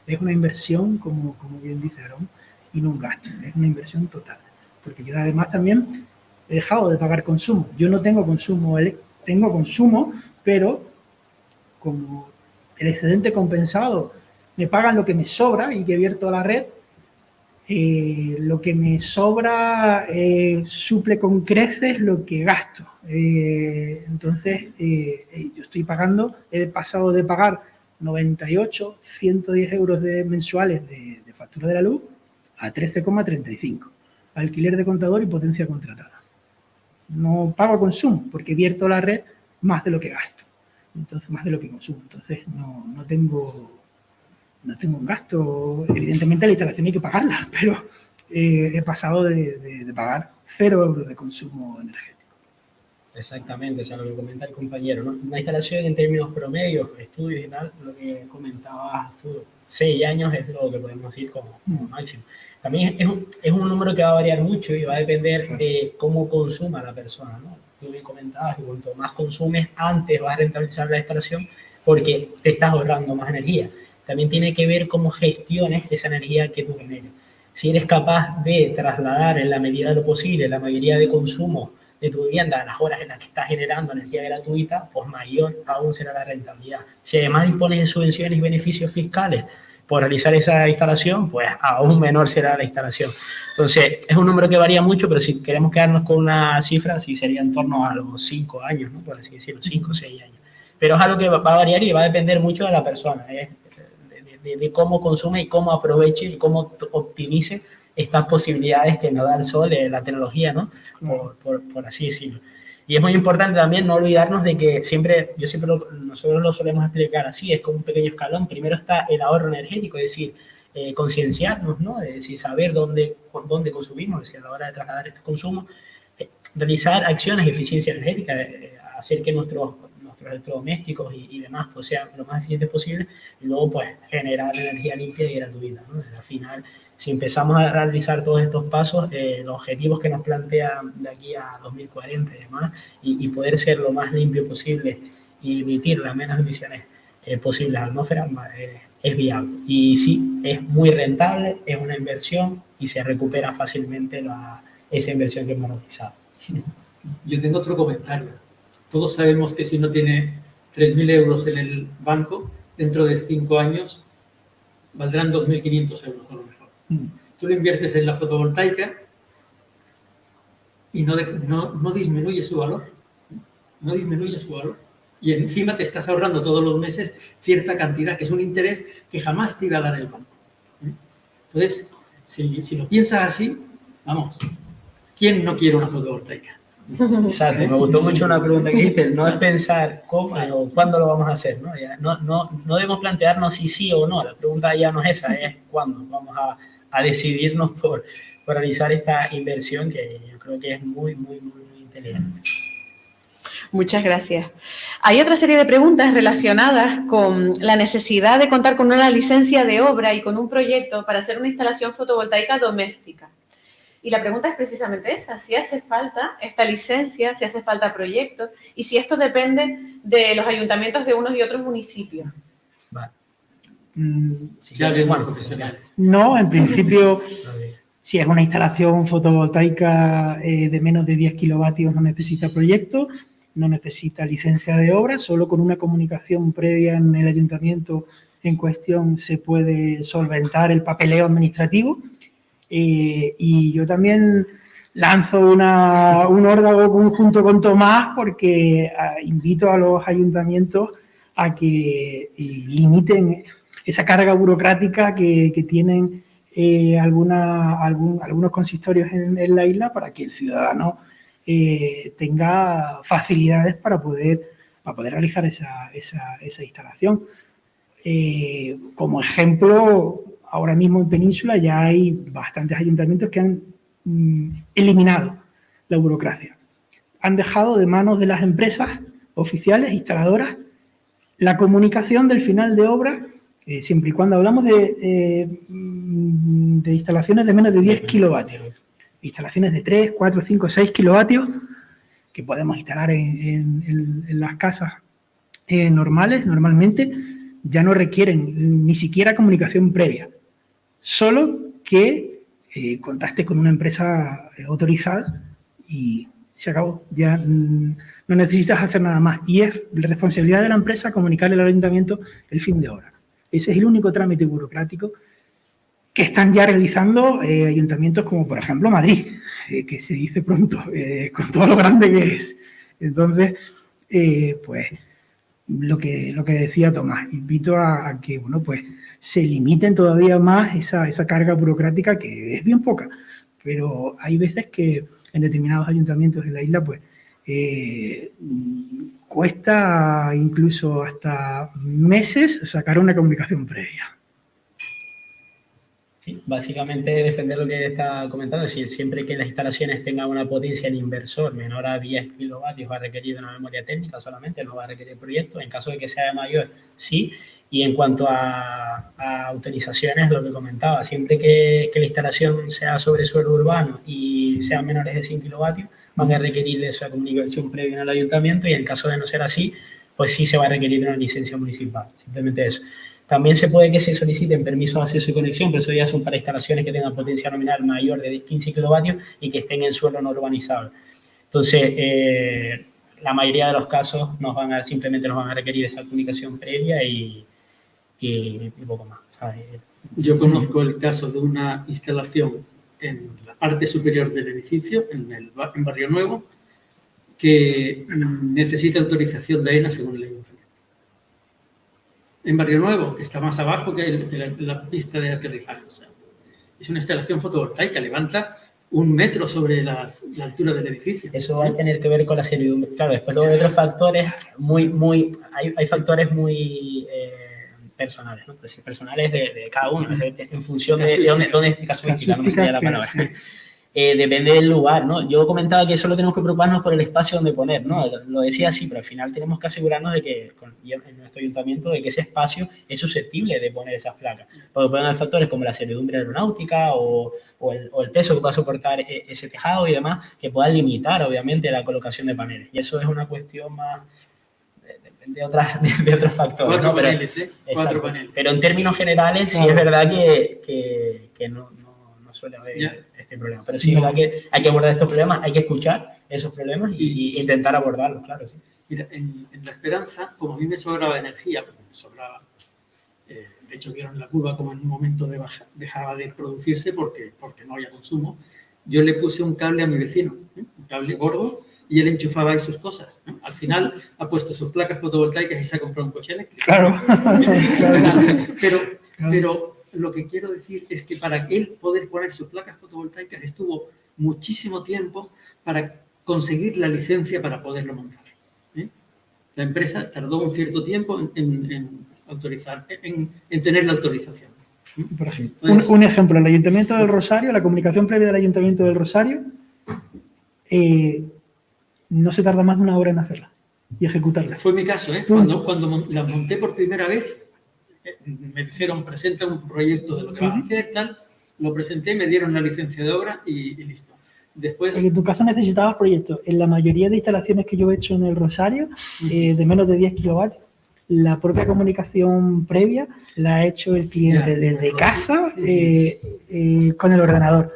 Es una inversión, como bien dice Aarón, y no un gasto, es una inversión total. Porque yo además también he dejado de pagar consumo. Yo no tengo consumo, tengo consumo, pero como el excedente compensado me pagan lo que me sobra y que vierto a la red, lo que me sobra suple con creces lo que gasto. Entonces, yo estoy pagando, he pasado de pagar 98, 110 euros mensuales de factura de la luz a 13,35. Alquiler de contador y potencia contratada. No pago consumo porque vierto a la red más de lo que gasto. Entonces, más de lo que consumo. Entonces, no tengo un gasto. Evidentemente la instalación hay que pagarla, pero he pasado de pagar 0 euros de consumo energético. Exactamente, o sea, lo que comenta el compañero, ¿no? Una instalación en términos promedios, estudios y tal, lo que comentabas tú, 6 años es lo que podemos decir como máximo. También es un número que va a variar mucho y va a depender de cómo consuma la persona, ¿no? Tú bien comentabas que cuanto más consumes, antes vas a rentabilizar la instalación porque te estás ahorrando más energía. También tiene que ver cómo gestiones esa energía que tú generas. Si eres capaz de trasladar en la medida de lo posible la mayoría de consumo de tu vivienda a las horas en las que estás generando energía gratuita, pues mayor aún será la rentabilidad. Si además dispones de subvenciones y beneficios fiscales por realizar esa instalación, pues aún menor será la instalación. Entonces, es un número que varía mucho, pero si queremos quedarnos con una cifra, sí sería en torno a los 5 años, ¿no? Por así decirlo, 5 o 6 años. Pero es algo que va a variar y va a depender mucho de la persona, de cómo consume y cómo aproveche y cómo optimice estas posibilidades que nos da el sol, la tecnología, ¿no? Por así decirlo. Y es muy importante también no olvidarnos de que nosotros lo solemos explicar así, es como un pequeño escalón. Primero está el ahorro energético, es decir, concienciarnos, ¿no? Es decir, saber dónde consumimos, es decir, a la hora de trasladar este consumo, realizar acciones de eficiencia energética, hacer que nuestros electrodomésticos y demás pues sean lo más eficientes posible, y luego pues generar energía limpia y gratuita, ¿no? Al final, si empezamos a realizar todos estos pasos, los objetivos que nos plantean de aquí a 2040 y demás, y poder ser lo más limpio posible y emitir las menos emisiones posibles a la atmósfera, es viable. Y sí, es muy rentable, es una inversión y se recupera fácilmente esa inversión que hemos realizado. Yo tengo otro comentario. Todos sabemos que si uno tiene 3.000 euros en el banco, dentro de 5 años valdrán 2.500 euros a lo mejor. Tú lo inviertes en la fotovoltaica y no disminuye su valor. No disminuye su valor. Y encima te estás ahorrando todos los meses cierta cantidad, que es un interés que jamás te iba a dar el banco. Entonces, si lo piensas así, vamos, ¿quién no quiere una fotovoltaica? Exacto, me gustó mucho una pregunta que dijiste, no es pensar cómo o cuándo lo vamos a hacer, ¿no? Ya, no debemos plantearnos si sí o no, la pregunta ya no es esa, es cuándo vamos a decidirnos por realizar esta inversión que yo creo que es muy inteligente. Muchas gracias. Hay otra serie de preguntas relacionadas con la necesidad de contar con una licencia de obra y con un proyecto para hacer una instalación fotovoltaica doméstica. Y la pregunta es precisamente esa, si hace falta esta licencia, si hace falta proyectos y si esto depende de los ayuntamientos de unos y otros municipios. Vale. Sí, ya bien, bueno, profesionales. No, en principio, si es una instalación fotovoltaica de menos de 10 kilovatios no necesita proyecto, no necesita licencia de obra, solo con una comunicación previa en el ayuntamiento en cuestión se puede solventar el papeleo administrativo. Y yo también lanzo un órdago conjunto con Tomás porque invito a los ayuntamientos a que limiten esa carga burocrática que tienen algunos consistorios en la isla para que el ciudadano tenga facilidades para poder realizar esa instalación. Como ejemplo, ahora mismo en Península ya hay bastantes ayuntamientos que han eliminado la burocracia. Han dejado de manos de las empresas oficiales, instaladoras, la comunicación del final de obra, siempre y cuando hablamos de instalaciones de menos de 10 kilovatios. Instalaciones de 3, 4, 5, 6 kilovatios que podemos instalar en las casas normalmente, ya no requieren ni siquiera comunicación previa. Solo que contacte con una empresa autorizada y se acabó. Ya no necesitas hacer nada más. Y es responsabilidad de la empresa comunicarle al ayuntamiento el fin de obra. Ese es el único trámite burocrático que están ya realizando ayuntamientos como, por ejemplo, Madrid, que se dice pronto, con todo lo grande que es. Entonces, pues, lo que decía Tomás, invito a que, bueno, pues, se limiten todavía más esa carga burocrática, que es bien poca, pero hay veces que en determinados ayuntamientos de la isla, pues, cuesta incluso hasta meses sacar una comunicación previa. Sí, básicamente defender lo que está comentando, es decir, siempre que las instalaciones tengan una potencia del inversor menor a 10 kilovatios va a requerir una memoria técnica solamente, no va a requerir proyecto. En caso de que sea mayor, sí. Y en cuanto a autorizaciones, lo que comentaba, siempre que la instalación sea sobre suelo urbano y sean menores de 100 kilovatios, van a requerir esa comunicación previa en el ayuntamiento, y en caso de no ser así, pues sí se va a requerir una licencia municipal, simplemente eso. También se puede que se soliciten permisos de acceso y conexión, pero eso ya son para instalaciones que tengan potencia nominal mayor de 15 kilovatios y que estén en suelo no urbanizable. Entonces, la mayoría de los casos simplemente nos van a requerir esa comunicación previa y poco más, ¿sabes? Yo conozco el caso de una instalación en la parte superior del edificio, en Barrio Nuevo, que necesita autorización de AENA según el ayuntamiento. En Barrio Nuevo, que está más abajo que la pista de aterrizaje. O sea, es una instalación fotovoltaica, levanta 1 metro sobre la altura del edificio. Eso va a tener que ver con la servidumbre. Claro, después luego hay otros factores hay factores muy personales, ¿no? Pues personales de cada uno, en función de dónde casuística, no me salía la palabra. Depende del lugar, ¿no? Yo comentaba que solo tenemos que preocuparnos por el espacio donde poner, ¿no? Lo decía así, pero al final tenemos que asegurarnos de que, en nuestro ayuntamiento, de que ese espacio es susceptible de poner esas placas. Porque pueden haber factores como la servidumbre aeronáutica o el peso que pueda soportar ese tejado y demás, que puedan limitar, obviamente, la colocación de paneles. Y eso es una cuestión más de otros factores, 4 ¿no? paneles, 4 paneles. Pero en términos generales, sí es verdad que no no suele haber este problema. Pero sí, es verdad que hay que abordar estos problemas, hay que escuchar esos problemas y intentar abordarlos, claro, sí. Mira, en La Esperanza, como a mí me sobraba energía, porque me sobraba, de hecho vieron la curva como en un momento dejaba de producirse porque no había consumo, yo le puse un cable a mi vecino, un cable gordo, y él enchufaba ahí sus cosas, ¿no? Al final ha puesto sus placas fotovoltaicas y se ha comprado un coche eléctrico. Claro. Pero lo que quiero decir es que para él poder poner sus placas fotovoltaicas estuvo muchísimo tiempo para conseguir la licencia para poderlo montar. La empresa tardó un cierto tiempo en tener la autorización. Por ejemplo, un ejemplo, el Ayuntamiento del Rosario, la comunicación previa del Ayuntamiento del Rosario, no se tarda más de 1 hora en hacerla y ejecutarla. Fue mi caso, ¿eh? Cuando la monté por primera vez, me dijeron, presenta un proyecto de lo que vas a hacer, tal, lo presenté, me dieron la licencia de obra y listo. Después... En tu caso necesitabas proyectos. En la mayoría de instalaciones que yo he hecho en el Rosario, de menos de 10 kilovatios, la propia comunicación previa la ha hecho el cliente desde casa con el ordenador.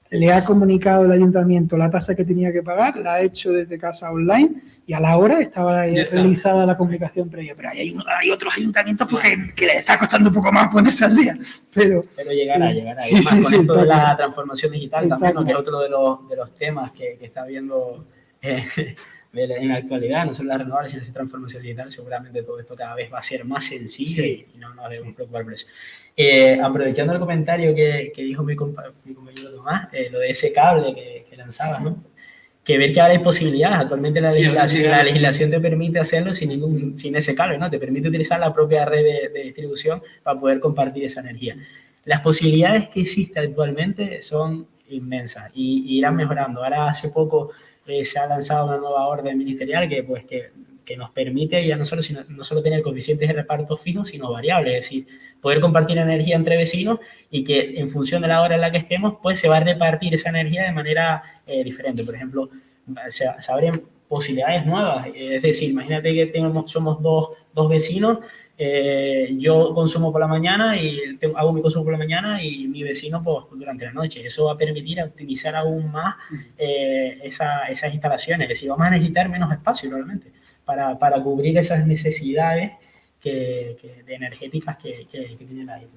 Le ha comunicado el ayuntamiento la tasa que tenía que pagar, la ha hecho desde casa online y a la hora estaba realizada la comunicación previa. Pero hay otros ayuntamientos que les está costando un poco más ponerse al día. Pero llegará. Sí, y con esto de la claro. transformación digital también, ¿no? Que es otro de los temas que está viendo en la actualidad, no solo las renovables, sino esa transformación digital, seguramente todo esto cada vez va a ser más sencillo y no nos debemos preocupar por eso. Aprovechando el comentario que dijo mi compañero Tomás, lo de ese cable que lanzabas, ¿no? Que ver que ahora hay posibilidades. Actualmente la legislación te permite hacerlo sin ese cable, ¿no? Te permite utilizar la propia red de distribución para poder compartir esa energía. Las posibilidades que existen actualmente son inmensas y irán mejorando. Ahora hace poco se ha lanzado una nueva orden ministerial que nos permite ya no solo tener coeficientes de reparto fijos, sino variables, es decir, poder compartir energía entre vecinos y que en función de la hora en la que estemos, pues se va a repartir esa energía de manera diferente. Por ejemplo, se abren posibilidades nuevas, es decir, imagínate que somos dos vecinos, yo consumo por la mañana y hago mi consumo por la mañana y mi vecino pues, durante la noche. Eso va a permitir optimizar aún más esas instalaciones. Es decir, vamos a necesitar menos espacio realmente para cubrir esas necesidades de energéticas que tiene la isla.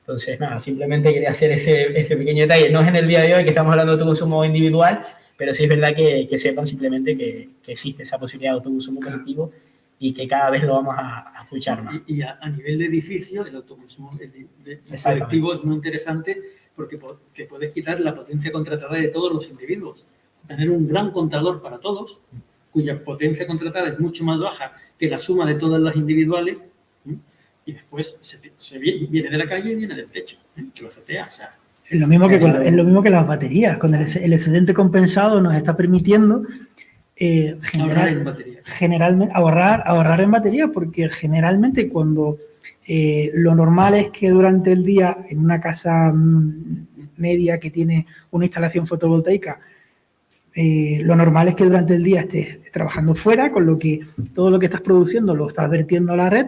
Entonces, nada, simplemente quería hacer ese pequeño detalle. No es en el día de hoy que estamos hablando de autoconsumo individual, pero sí es verdad que sepan simplemente que existe esa posibilidad de autoconsumo colectivo y que cada vez lo vamos a escuchar más. Y a nivel de edificio, el autoconsumo colectivo es muy interesante porque te puedes quitar la potencia contratada de todos los individuos. Tener un gran contador para todos, cuya potencia contratada es mucho más baja que la suma de todas las individuales, y después viene de la calle y viene del techo, que lo setea, o sea... Es lo mismo que las baterías. Con el excedente compensado nos está permitiendo ahorrar en batería, porque generalmente cuando lo normal es que durante el día en una casa media que tiene una instalación fotovoltaica, lo normal es que durante el día estés trabajando fuera, con lo que todo lo que estás produciendo lo estás vertiendo a la red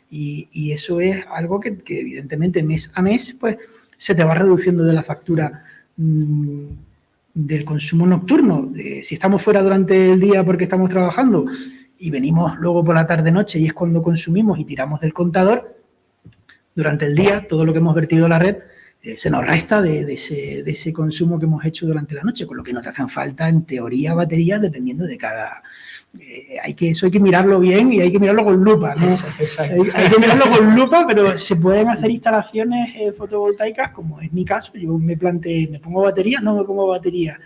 y eso es algo que evidentemente mes a mes pues se te va reduciendo de la factura del consumo nocturno. Si estamos fuera durante el día porque estamos trabajando y venimos luego por la tarde-noche y es cuando consumimos y tiramos del contador, durante el día todo lo que hemos vertido a la red se nos resta de ese consumo que hemos hecho durante la noche, con lo que nos hacen falta, en teoría, baterías dependiendo de cada... Eso hay que mirarlo bien y hay que mirarlo con lupa, ¿no? Hay que mirarlo con lupa, pero se pueden hacer instalaciones fotovoltaicas, como es mi caso. Yo me pongo batería, no me pongo batería.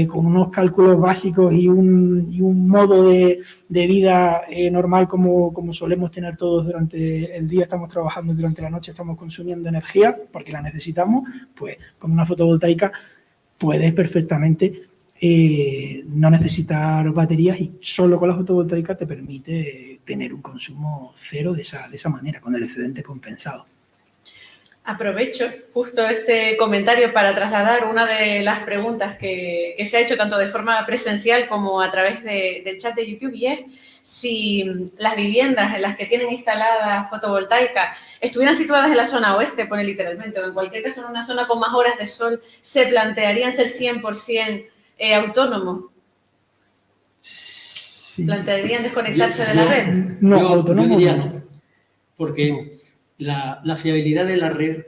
Con unos cálculos básicos y un modo de vida normal como solemos tener todos durante el día, estamos trabajando, durante la noche estamos consumiendo energía porque la necesitamos, pues con una fotovoltaica puedes perfectamente no necesitar baterías y solo con la fotovoltaica te permite tener un consumo cero de esa manera, con el excedente compensado. Aprovecho justo este comentario para trasladar una de las preguntas que se ha hecho tanto de forma presencial como a través del chat de YouTube, y es si las viviendas en las que tienen instalada fotovoltaica estuvieran situadas en la zona oeste, pone literalmente, o en cualquier caso en una zona con más horas de sol, ¿se plantearían ser 100% autónomos? Sí. ¿Plantearían desconectarse de la red? No, yo autónomo diría no. no, porque la fiabilidad de la red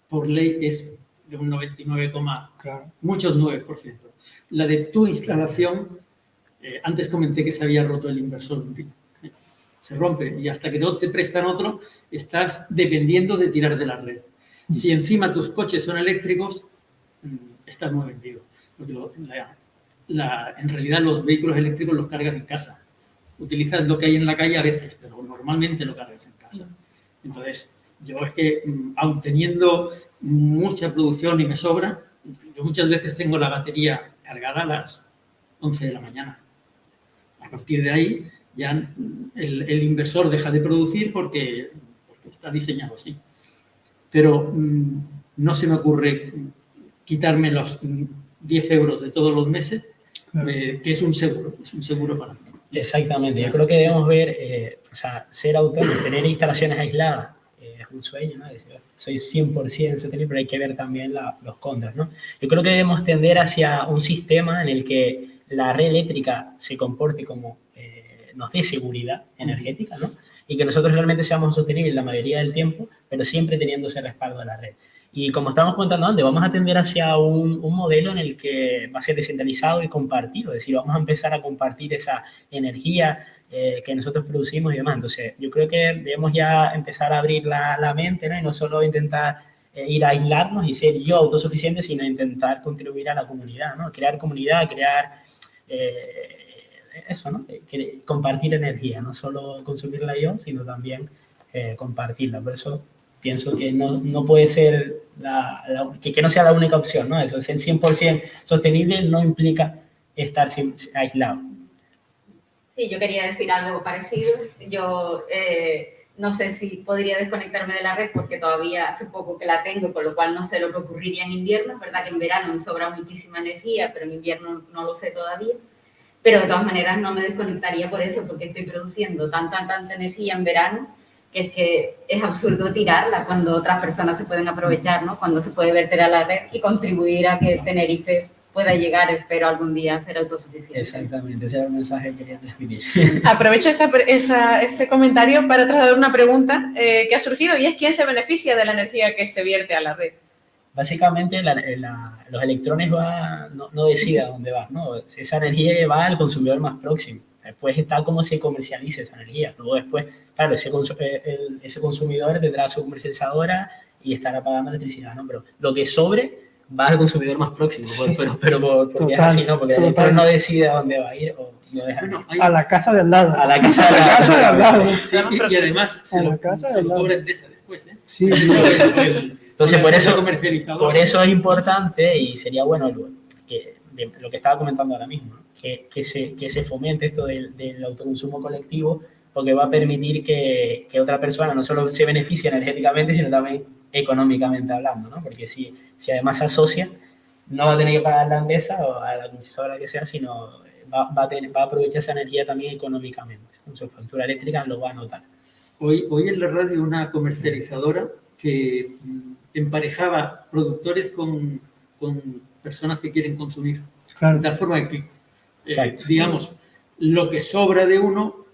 por ley es de un 99, Claro. muchos 9%. La de tu instalación, antes comenté que se había roto el inversor, se rompe y hasta que no te prestan otro, estás dependiendo de tirar de la red. Si encima tus coches son eléctricos, estás muy vendido. Porque en realidad los vehículos eléctricos los cargas en casa. Utilizas lo que hay en la calle a veces, pero normalmente lo cargas en casa. Entonces, yo es que, aun teniendo mucha producción y me sobra, yo muchas veces tengo la batería cargada a las 11 de la mañana. A partir de ahí, ya el inversor deja de producir porque está diseñado así. Pero no se me ocurre quitarme los 10 euros de todos los meses, Claro. que es un seguro para mí. Exactamente, yo creo que debemos ver, o sea, ser autónomos, tener instalaciones aisladas, es un sueño, ¿no? Decir, soy 100% sostenible, pero hay que ver también los contras, ¿no? Yo creo que debemos tender hacia un sistema en el que la red eléctrica se comporte como nos dé seguridad energética, ¿no? Y que nosotros realmente seamos sostenibles la mayoría del tiempo, pero siempre teniendo ese respaldo de la red. Y como estábamos contando antes, vamos a tender hacia un modelo en el que va a ser descentralizado y compartido, es decir, vamos a empezar a compartir esa energía que nosotros producimos y demás. Entonces, yo creo que debemos ya empezar a abrir la mente, ¿no? Y no solo intentar ir a aislarnos y ser yo autosuficiente, sino intentar contribuir a la comunidad, ¿no? Crear comunidad, crear eso, ¿no? Compartir energía, no solo consumirla yo, sino también compartirla. Por eso pienso que no puede ser que no sea la única opción, ¿no? Eso, ser 100% sostenible no implica estar aislado. Sí, yo quería decir algo parecido. Yo no sé si podría desconectarme de la red porque todavía hace poco que la tengo, con lo cual no sé lo que ocurriría en invierno. Es verdad que en verano me sobra muchísima energía, pero en invierno no lo sé todavía. Pero de todas maneras no me desconectaría por eso, porque estoy produciendo tanta energía en verano que es absurdo tirarla cuando otras personas se pueden aprovechar, ¿no? Cuando se puede verter a la red y contribuir a que Tenerife pueda llegar, espero, algún día a ser autosuficiente. Exactamente, ese era el mensaje que quería transmitir. Aprovecho ese comentario para trasladar una pregunta que ha surgido, y es ¿quién se beneficia de la energía que se vierte a la red? Básicamente los electrones no decide a dónde va, ¿no? Esa energía va al consumidor más próximo. Después está cómo se comercializa esa energía. Luego después, claro, ese consumidor tendrá su comercializadora y estará pagando electricidad, ¿no? Pero lo que sobre va al consumidor más próximo, pero porque es así, ¿no? Porque el electrón no decide a dónde va a ir o no deja Bueno, A la casa del lado. a la casa de al lado. Sí, y además se lo cobra Endesa después, ¿eh? Sí, Entonces, por eso comercializador. es importante y sería bueno lo que estaba comentando ahora mismo, ¿no? que se fomente esto del autoconsumo colectivo, porque va a permitir que otra persona no solo se beneficie energéticamente, sino también económicamente hablando, ¿no? Porque si además se asocia, no va a tener que pagar la Endesa o a la comercializadora que sea, sino va a aprovechar esa energía también económicamente. Con su factura eléctrica lo va a notar. Hoy en la radio una comercializadora que emparejaba productores con personas que quieren consumir. Claro. De tal forma que, Exacto. digamos, lo que sobra de uno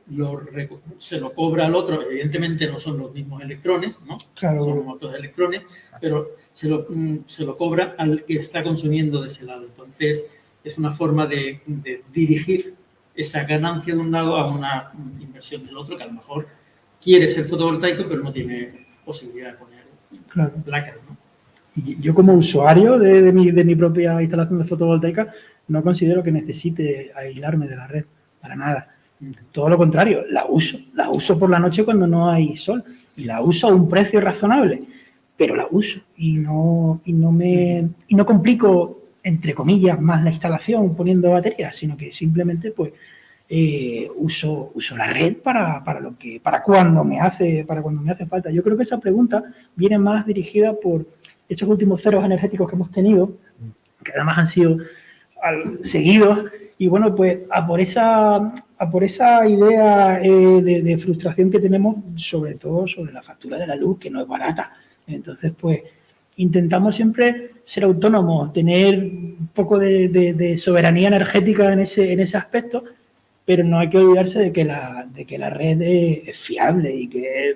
se lo cobra al otro. Evidentemente no son los mismos electrones, ¿no? Claro. Son otros electrones, pero se lo cobra al que está consumiendo de ese lado. Entonces, es una forma de dirigir esa ganancia de un lado a una inversión del otro, que a lo mejor quiere ser fotovoltaico, pero no tiene posibilidad de poner placas, ¿no? Y yo como usuario de mi propia instalación de fotovoltaica no considero que necesite aislarme de la red, para nada. Todo lo contrario, la uso por la noche cuando no hay sol y la uso a un precio razonable, pero la uso y no complico, entre comillas, más la instalación poniendo baterías, sino que simplemente pues uso la red para cuando me hace falta. Yo creo que esa pregunta viene más dirigida por estos últimos ceros energéticos que hemos tenido, que además han sido seguidos. Y bueno, pues a por esa idea de frustración que tenemos, sobre todo sobre la factura de la luz, que no es barata. Entonces, pues intentamos siempre ser autónomos, tener un poco de soberanía energética en ese aspecto, pero no hay que olvidarse de que la red es fiable y que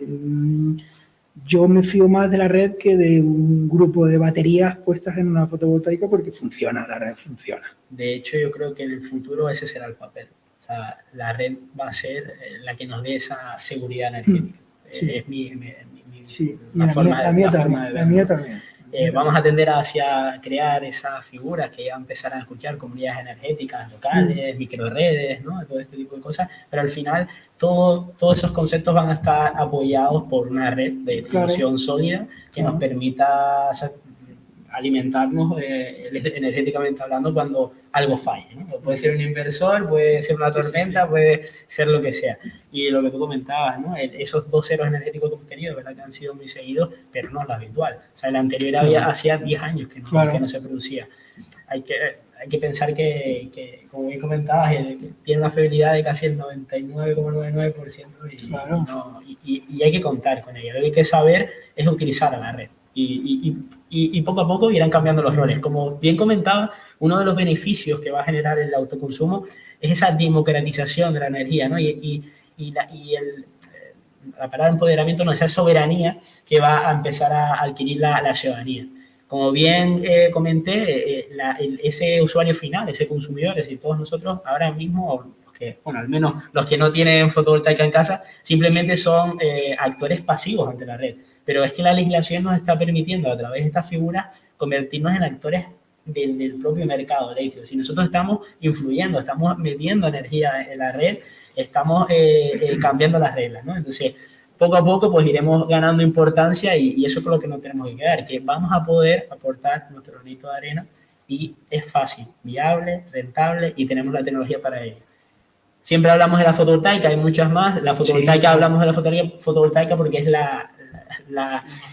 yo me fío más de la red que de un grupo de baterías puestas en una fotovoltaica porque funciona, la red funciona. De hecho, yo creo que en el futuro ese será el papel. O sea, la red va a ser la que nos dé esa seguridad energética. Sí. Es mi La mía también. Vamos a tender hacia crear esas figuras que ya empezarán a escuchar, comunidades energéticas locales, microredes, ¿no? Todo este tipo de cosas, pero al final todos esos conceptos van a estar apoyados por una red de distribución sólida que nos permita alimentarnos energéticamente hablando cuando algo falle, ¿no? Puede ser un inversor, puede ser una tormenta, puede ser lo que sea. Y lo que tú comentabas, ¿no? Esos 2 ceros energéticos que hemos tenido, ¿verdad? Que han sido muy seguidos, pero no es la habitual. O sea, el anterior hacía 10 años que no se producía. Hay que pensar que, como bien comentabas, tiene una fiabilidad de casi el 99,99% y hay que contar con ello. Lo que hay que saber es utilizar a la red. Y poco a poco irán cambiando los roles. Como bien comentaba, uno de los beneficios que va a generar el autoconsumo es esa democratización de la energía, ¿no? La palabra empoderamiento, no, esa soberanía que va a empezar a adquirir la ciudadanía. Como bien comenté, ese usuario final, ese consumidor, es decir, todos nosotros ahora mismo, al menos los que no tienen fotovoltaica en casa, simplemente son actores pasivos ante la red. Pero es que la legislación nos está permitiendo, a través de estas figuras, convertirnos en actores del propio mercado eléctrico. Si nosotros estamos influyendo, estamos metiendo energía en la red, estamos cambiando las reglas, ¿no? Entonces, poco a poco, pues iremos ganando importancia y eso es lo que nos tenemos que quedar, que vamos a poder aportar nuestro granito de arena y es fácil, viable, rentable y tenemos la tecnología para ello. Siempre hablamos de la fotovoltaica, hay muchas más. La fotovoltaica, hablamos de la fotovoltaica porque es la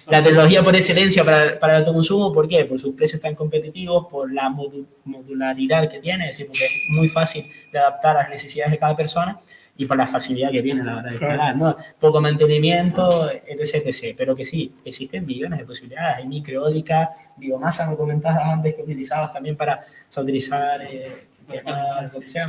tecnología por excelencia para el autoconsumo. ¿Por qué? Por sus precios tan competitivos, por la modularidad que tiene, es decir, porque es muy fácil de adaptar a las necesidades de cada persona y por la facilidad que tiene a la hora de instalar, ¿no? Poco mantenimiento, etc. Pero que sí, existen millones de posibilidades. Hay microeólica, biomasa, como comentabas antes, que utilizabas también para utilizar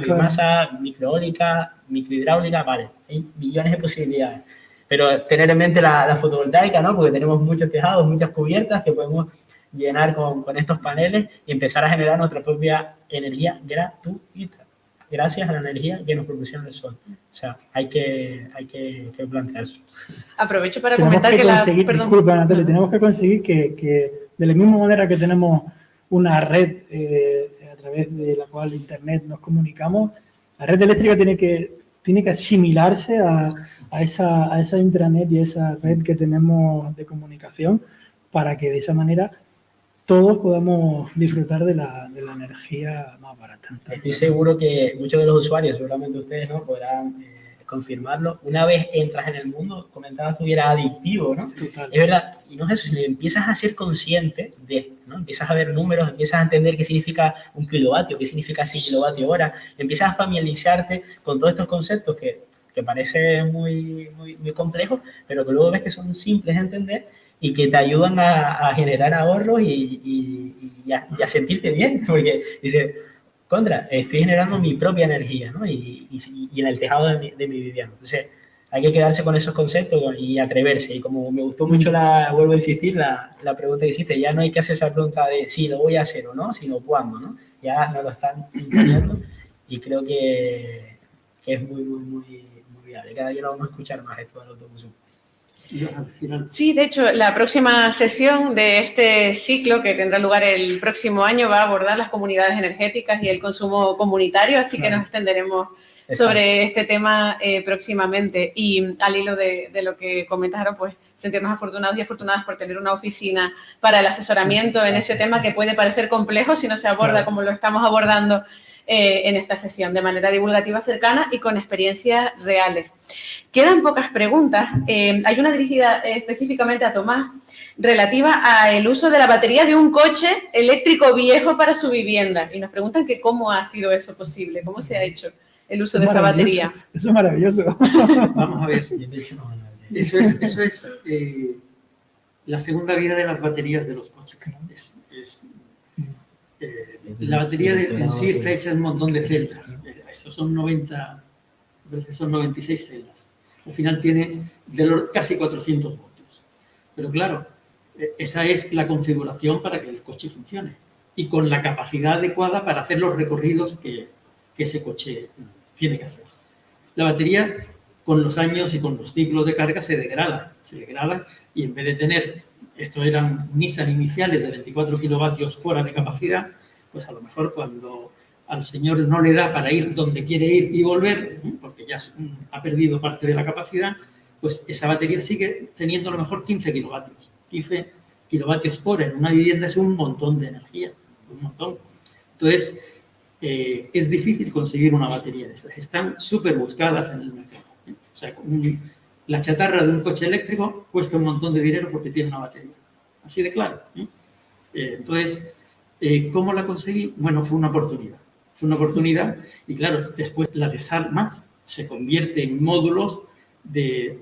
biomasa, microeólica, microhidráulica, vale, hay millones de posibilidades. Pero tener en mente la fotovoltaica, ¿no? Porque tenemos muchos tejados, muchas cubiertas que podemos llenar con estos paneles y empezar a generar nuestra propia energía gratuita, gracias a la energía que nos proporciona el sol. O sea, hay que plantearse. Aprovecho para comentar que disculpa, Natalia, tenemos que conseguir que de la misma manera que tenemos una red a través de la cual Internet nos comunicamos, la red eléctrica tiene que asimilarse a esa intranet y a esa red que tenemos de comunicación para que de esa manera todos podamos disfrutar de la energía más barata. Estoy seguro que muchos de los usuarios, seguramente ustedes, ¿no?, podrán confirmarlo. Una vez entras en el mundo, comentabas que era adictivo, ¿no? Total. Es verdad, y no es eso, si empiezas a ser consciente de esto, ¿no? Empiezas a ver números, empiezas a entender qué significa un kilovatio, qué significa 6 kilovatios hora, empiezas a familiarizarte con todos estos conceptos que parece muy complejos, pero que luego ves que son simples de entender y que te ayudan a generar ahorros y a sentirte bien, porque dices, estoy generando mi propia energía, ¿no? Y en el tejado de mi vivienda. Entonces, hay que quedarse con esos conceptos y atreverse. Y como me gustó mucho, vuelvo a insistir, la pregunta que hiciste, ya no hay que hacer esa pregunta de si lo voy a hacer o no, sino cuándo, ¿no? Ya nos lo están imponiendo y creo que es muy viable. Cada día lo vamos a escuchar más esto del autoconsumo. Sí, de hecho, la próxima sesión de este ciclo, que tendrá lugar el próximo año, va a abordar las comunidades energéticas y el consumo comunitario, así que nos extenderemos sobre este tema próximamente. Y al hilo de lo que comentaron, pues sentirnos afortunados y afortunadas por tener una oficina para el asesoramiento en ese tema que puede parecer complejo si no se aborda como lo estamos abordando en esta sesión de manera divulgativa cercana y con experiencias reales. Quedan pocas preguntas. Hay una dirigida específicamente a Tomás, relativa al uso de la batería de un coche eléctrico viejo para su vivienda. Y nos preguntan que cómo ha sido eso posible, cómo se ha hecho el uso de esa batería. Eso es maravilloso. Vamos a ver. Eso es la segunda vida de las baterías de los coches. La batería en sí está hecha de un montón de celdas. Eso son 96 celdas. Al final tiene casi 400 voltios. Pero claro, esa es la configuración para que el coche funcione y con la capacidad adecuada para hacer los recorridos que ese coche tiene que hacer. La batería, con los años y con los ciclos de carga, se degrada y en vez de tener, esto eran Nissan iniciales de 24 kilovatios hora de capacidad, pues a lo mejor cuando al señor no le da para ir donde quiere ir y volver, porque ya ha perdido parte de la capacidad, pues esa batería sigue teniendo a lo mejor 15 kilovatios. 15 kilovatios hora en una vivienda es un montón de energía, un montón. Entonces, es difícil conseguir una batería de esas. Están súper buscadas en el mercado. O sea, la chatarra de un coche eléctrico cuesta un montón de dinero porque tiene una batería. Así de claro. Entonces, ¿cómo la conseguí? Bueno, fue una oportunidad. Fue una oportunidad y, claro, después la desarmas, se convierte en módulos de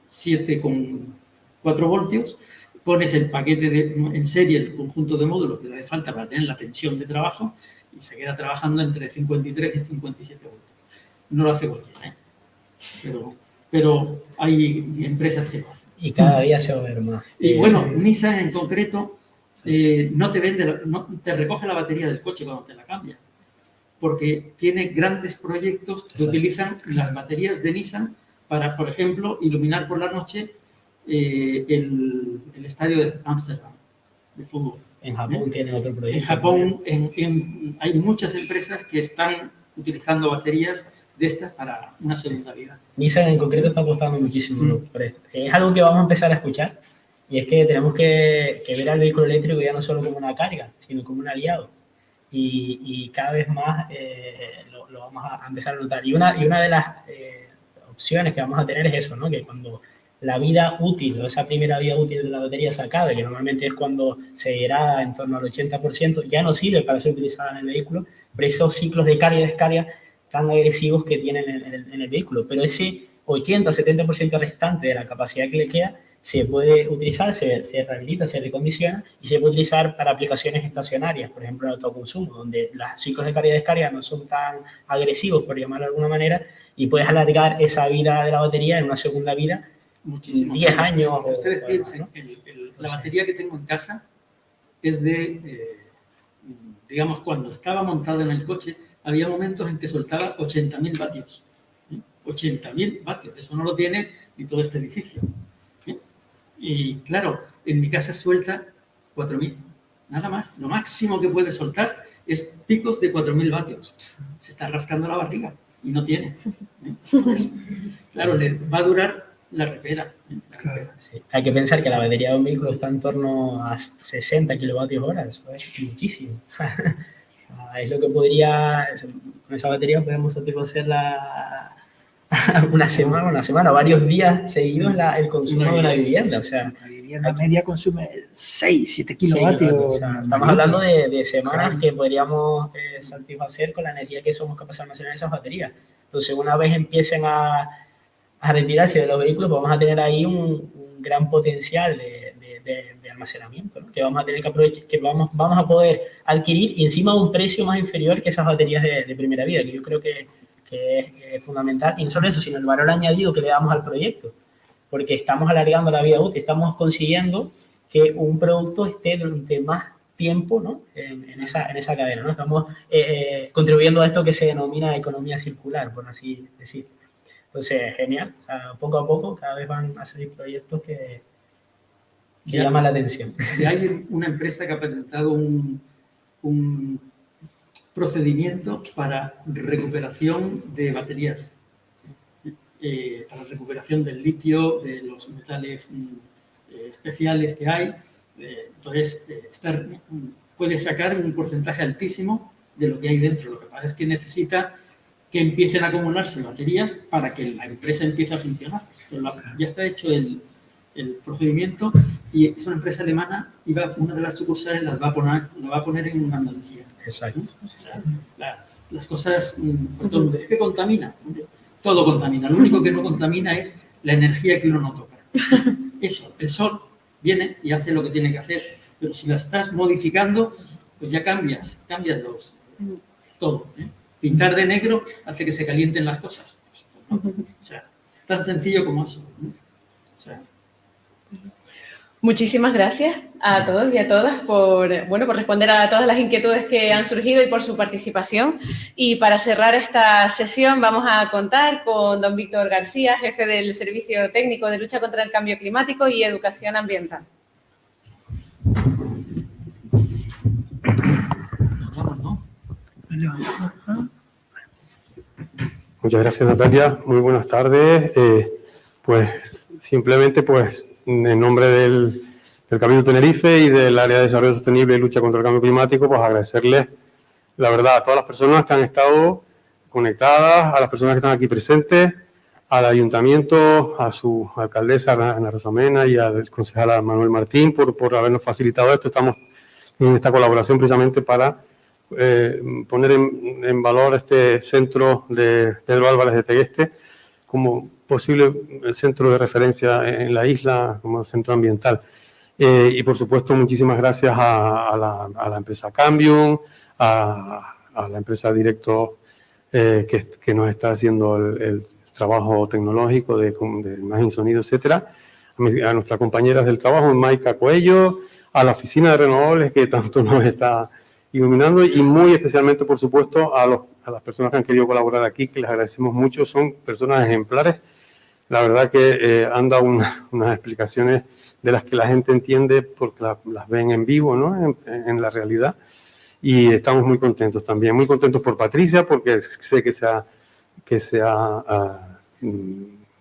7,4 voltios, pones el paquete en serie, el conjunto de módulos que le hace falta para tener la tensión de trabajo y se queda trabajando entre 53 y 57 voltios. No lo hace cualquiera, pero hay empresas que lo hacen. Y cada día se va a ver más. Y bueno, Nissan en concreto no te recoge la batería del coche cuando te la cambia, porque tiene grandes proyectos que utilizan las baterías de Nissan para, por ejemplo, iluminar por la noche el estadio de Ámsterdam de fútbol. En Japón tiene otro proyecto. En Japón hay muchas empresas que están utilizando baterías de estas para una segunda vida. Nissan en concreto está apostando muchísimo por esto. Es algo que vamos a empezar a escuchar y es que tenemos que ver al vehículo eléctrico ya no solo como una carga, sino como un aliado. Y cada vez más lo vamos a empezar a notar. Y una de las opciones que vamos a tener es eso, ¿no? Que cuando la vida útil, o esa primera vida útil de la batería se acabe, que normalmente es cuando se degrada en torno al 80%, ya no sirve para ser utilizada en el vehículo, por esos ciclos de carga y descarga tan agresivos que tienen en el vehículo. Pero ese 80 o 70% restante de la capacidad que le queda se puede utilizar, se rehabilita, se recondiciona y se puede utilizar para aplicaciones estacionarias, por ejemplo, en el autoconsumo, donde los ciclos de carga y descarga no son tan agresivos, por llamarlo de alguna manera, y puedes alargar esa vida de la batería en una segunda vida, muchísimo. 10 años. Ustedes piensen, ¿no? La batería que tengo en casa es digamos, cuando estaba montada en el coche, había momentos en que soltaba 80.000 vatios. 80.000 vatios, eso no lo tiene ni todo este edificio. Y claro, en mi casa suelta 4.000, nada más. Lo máximo que puede soltar es picos de 4.000 vatios. Se está rascando la barriga y no tiene. Entonces, claro, le va a durar la repera. Claro. Sí. Hay que pensar que la batería de un vehículo está en torno a 60 kilovatios hora, eso es muchísimo. Es lo que podría, con esa batería podemos satisfacer una semana, varios días seguidos el consumo de una vivienda. O sea, La vivienda media consume 6, 7 kilovatios. O sea, estamos hablando de semanas que podríamos satisfacer con la energía que somos capaces de almacenar en esas baterías. Entonces, una vez empiecen a retirarse de los vehículos, vamos a tener ahí un gran potencial de almacenamiento, ¿no? Que vamos a tener que aprovechar, que vamos a poder adquirir y encima a un precio más inferior que esas baterías de primera vida, que yo creo que es fundamental. Y no solo eso, sino el valor añadido que le damos al proyecto, porque estamos alargando la vida útil, estamos consiguiendo que un producto esté durante más tiempo, ¿no? en esa cadena, ¿no? Estamos contribuyendo a esto que se denomina economía circular, por así decirlo. Entonces, genial. O sea, poco a poco cada vez van a salir proyectos que llaman la atención. Ya hay una empresa que ha patentado un procedimiento para recuperación de baterías, para recuperación del litio, de los metales especiales que hay. Entonces, puede sacar un porcentaje altísimo de lo que hay dentro. Lo que pasa es que necesita que empiecen a acumularse baterías para que la empresa empiece a funcionar. Pero ya está hecho el procedimiento y es una empresa alemana y una de las sucursales la va a poner en Andalucía. Exacto. O sea, las cosas, es que contamina. Todo contamina. Lo único que no contamina es la energía que uno no toca. Eso, el sol viene y hace lo que tiene que hacer. Pero si la estás modificando, pues ya cambias todo. Pintar de negro hace que se calienten las cosas. Pues, ¿no? O sea, tan sencillo como eso. O sea, muchísimas gracias a todos y a todas por responder a todas las inquietudes que han surgido y por su participación. Y para cerrar esta sesión vamos a contar con don Víctor García, jefe del Servicio Técnico de Lucha contra el Cambio Climático y Educación Ambiental. Muchas gracias, Natalia. Muy buenas tardes. Pues simplemente, pues en nombre del Cabildo Tenerife y del Área de Desarrollo Sostenible y Lucha contra el Cambio Climático, pues agradecerles, la verdad, a todas las personas que han estado conectadas, a las personas que están aquí presentes, al Ayuntamiento, a su alcaldesa, Ana Rosamena, y al concejal Manuel Martín por habernos facilitado esto. Estamos en esta colaboración precisamente para poner en valor este centro de Pedro Álvarez de Tegueste como posible centro de referencia en la isla, como centro ambiental. Y por supuesto, muchísimas gracias a la empresa Cambium, a la empresa Directo que nos está haciendo el trabajo tecnológico de imagen, sonido, etcétera, a nuestras compañeras del trabajo, Maika Coello, a la Oficina de Renovables que tanto nos está iluminando, y muy especialmente, por supuesto, a las personas que han querido colaborar aquí, que les agradecemos mucho. Son personas ejemplares. La verdad que han dado unas explicaciones de las que la gente entiende porque las ven en vivo, ¿no? En la realidad. Y estamos muy contentos también. Muy contentos por Patricia, porque sé que se ha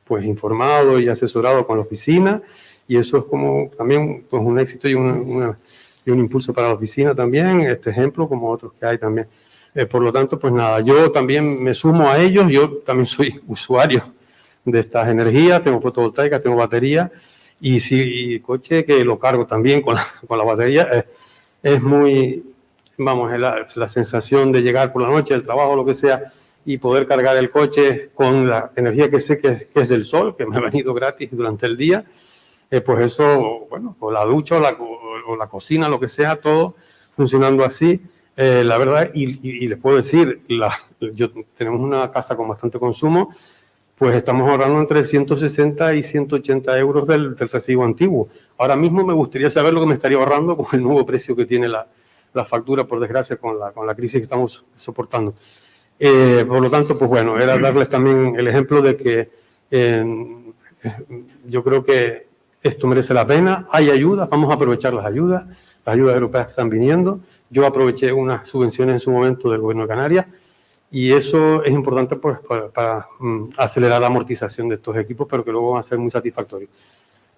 pues informado y asesorado con la oficina, y eso es como también pues un éxito y un impulso para la oficina también, este ejemplo, como otros que hay también. Por lo tanto, pues nada, yo también me sumo a ellos. Yo también soy usuario de estas energías, tengo fotovoltaica, tengo batería, y coche que lo cargo también con la batería. Es muy, vamos, es la sensación de llegar por la noche del trabajo, lo que sea, y poder cargar el coche con la energía que sé que es del sol, que me ha venido gratis durante el día. Pues eso, bueno, o la ducha o la cocina, lo que sea, todo funcionando así. La verdad, y les puedo decir, tenemos una casa con bastante consumo, pues estamos ahorrando entre 160 y 180 euros del recibo antiguo. Ahora mismo me gustaría saber lo que me estaría ahorrando con el nuevo precio que tiene la factura, por desgracia, con la crisis que estamos soportando. Por lo tanto, pues bueno, era darles también el ejemplo de que yo creo que esto merece la pena. Hay ayudas, vamos a aprovechar las ayudas europeas que están viniendo. Yo aproveché unas subvenciones en su momento del Gobierno de Canarias, y eso es importante pues, para acelerar la amortización de estos equipos, pero que luego van a ser muy satisfactorios.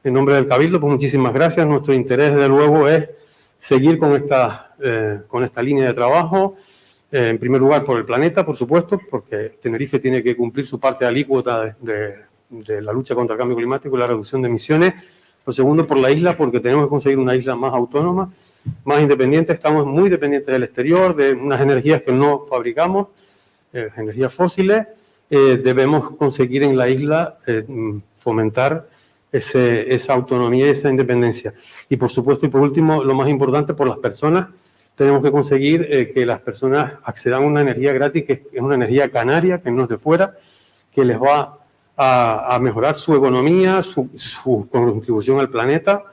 En nombre del Cabildo, pues muchísimas gracias. Nuestro interés, desde luego, es seguir con esta línea de trabajo. En primer lugar, por el planeta, por supuesto, porque Tenerife tiene que cumplir su parte alícuota de la lucha contra el cambio climático y la reducción de emisiones. Lo segundo, por la isla, porque tenemos que conseguir una isla más autónoma, más independiente. Estamos muy dependientes del exterior, de unas energías que no fabricamos, energías fósiles. Debemos conseguir en la isla fomentar esa autonomía y esa independencia. Y por supuesto, y por último, lo más importante, por las personas. Tenemos que conseguir que las personas accedan a una energía gratis, que es una energía canaria, que no es de fuera, que les va a mejorar su economía, su contribución al planeta,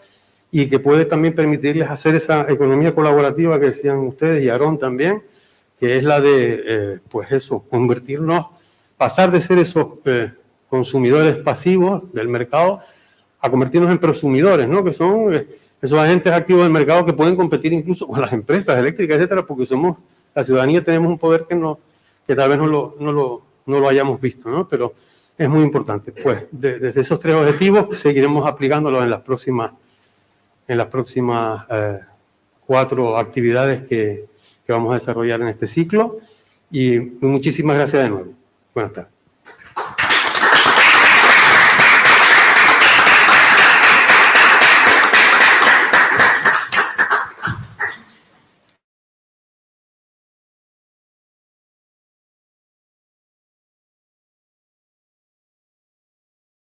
y que puede también permitirles hacer esa economía colaborativa que decían ustedes, y Aarón también, que es la de, pues eso, pasar de ser esos consumidores pasivos del mercado a convertirnos en prosumidores, ¿no? Que son esos agentes activos del mercado que pueden competir incluso con las empresas eléctricas, etcétera, porque la ciudadanía tenemos un poder que tal vez no lo hayamos visto, ¿no? Pero es muy importante. Pues desde esos tres objetivos seguiremos aplicándolos en las próximas 4 actividades que que vamos a desarrollar en este ciclo. Y muchísimas gracias de nuevo. Buenas tardes.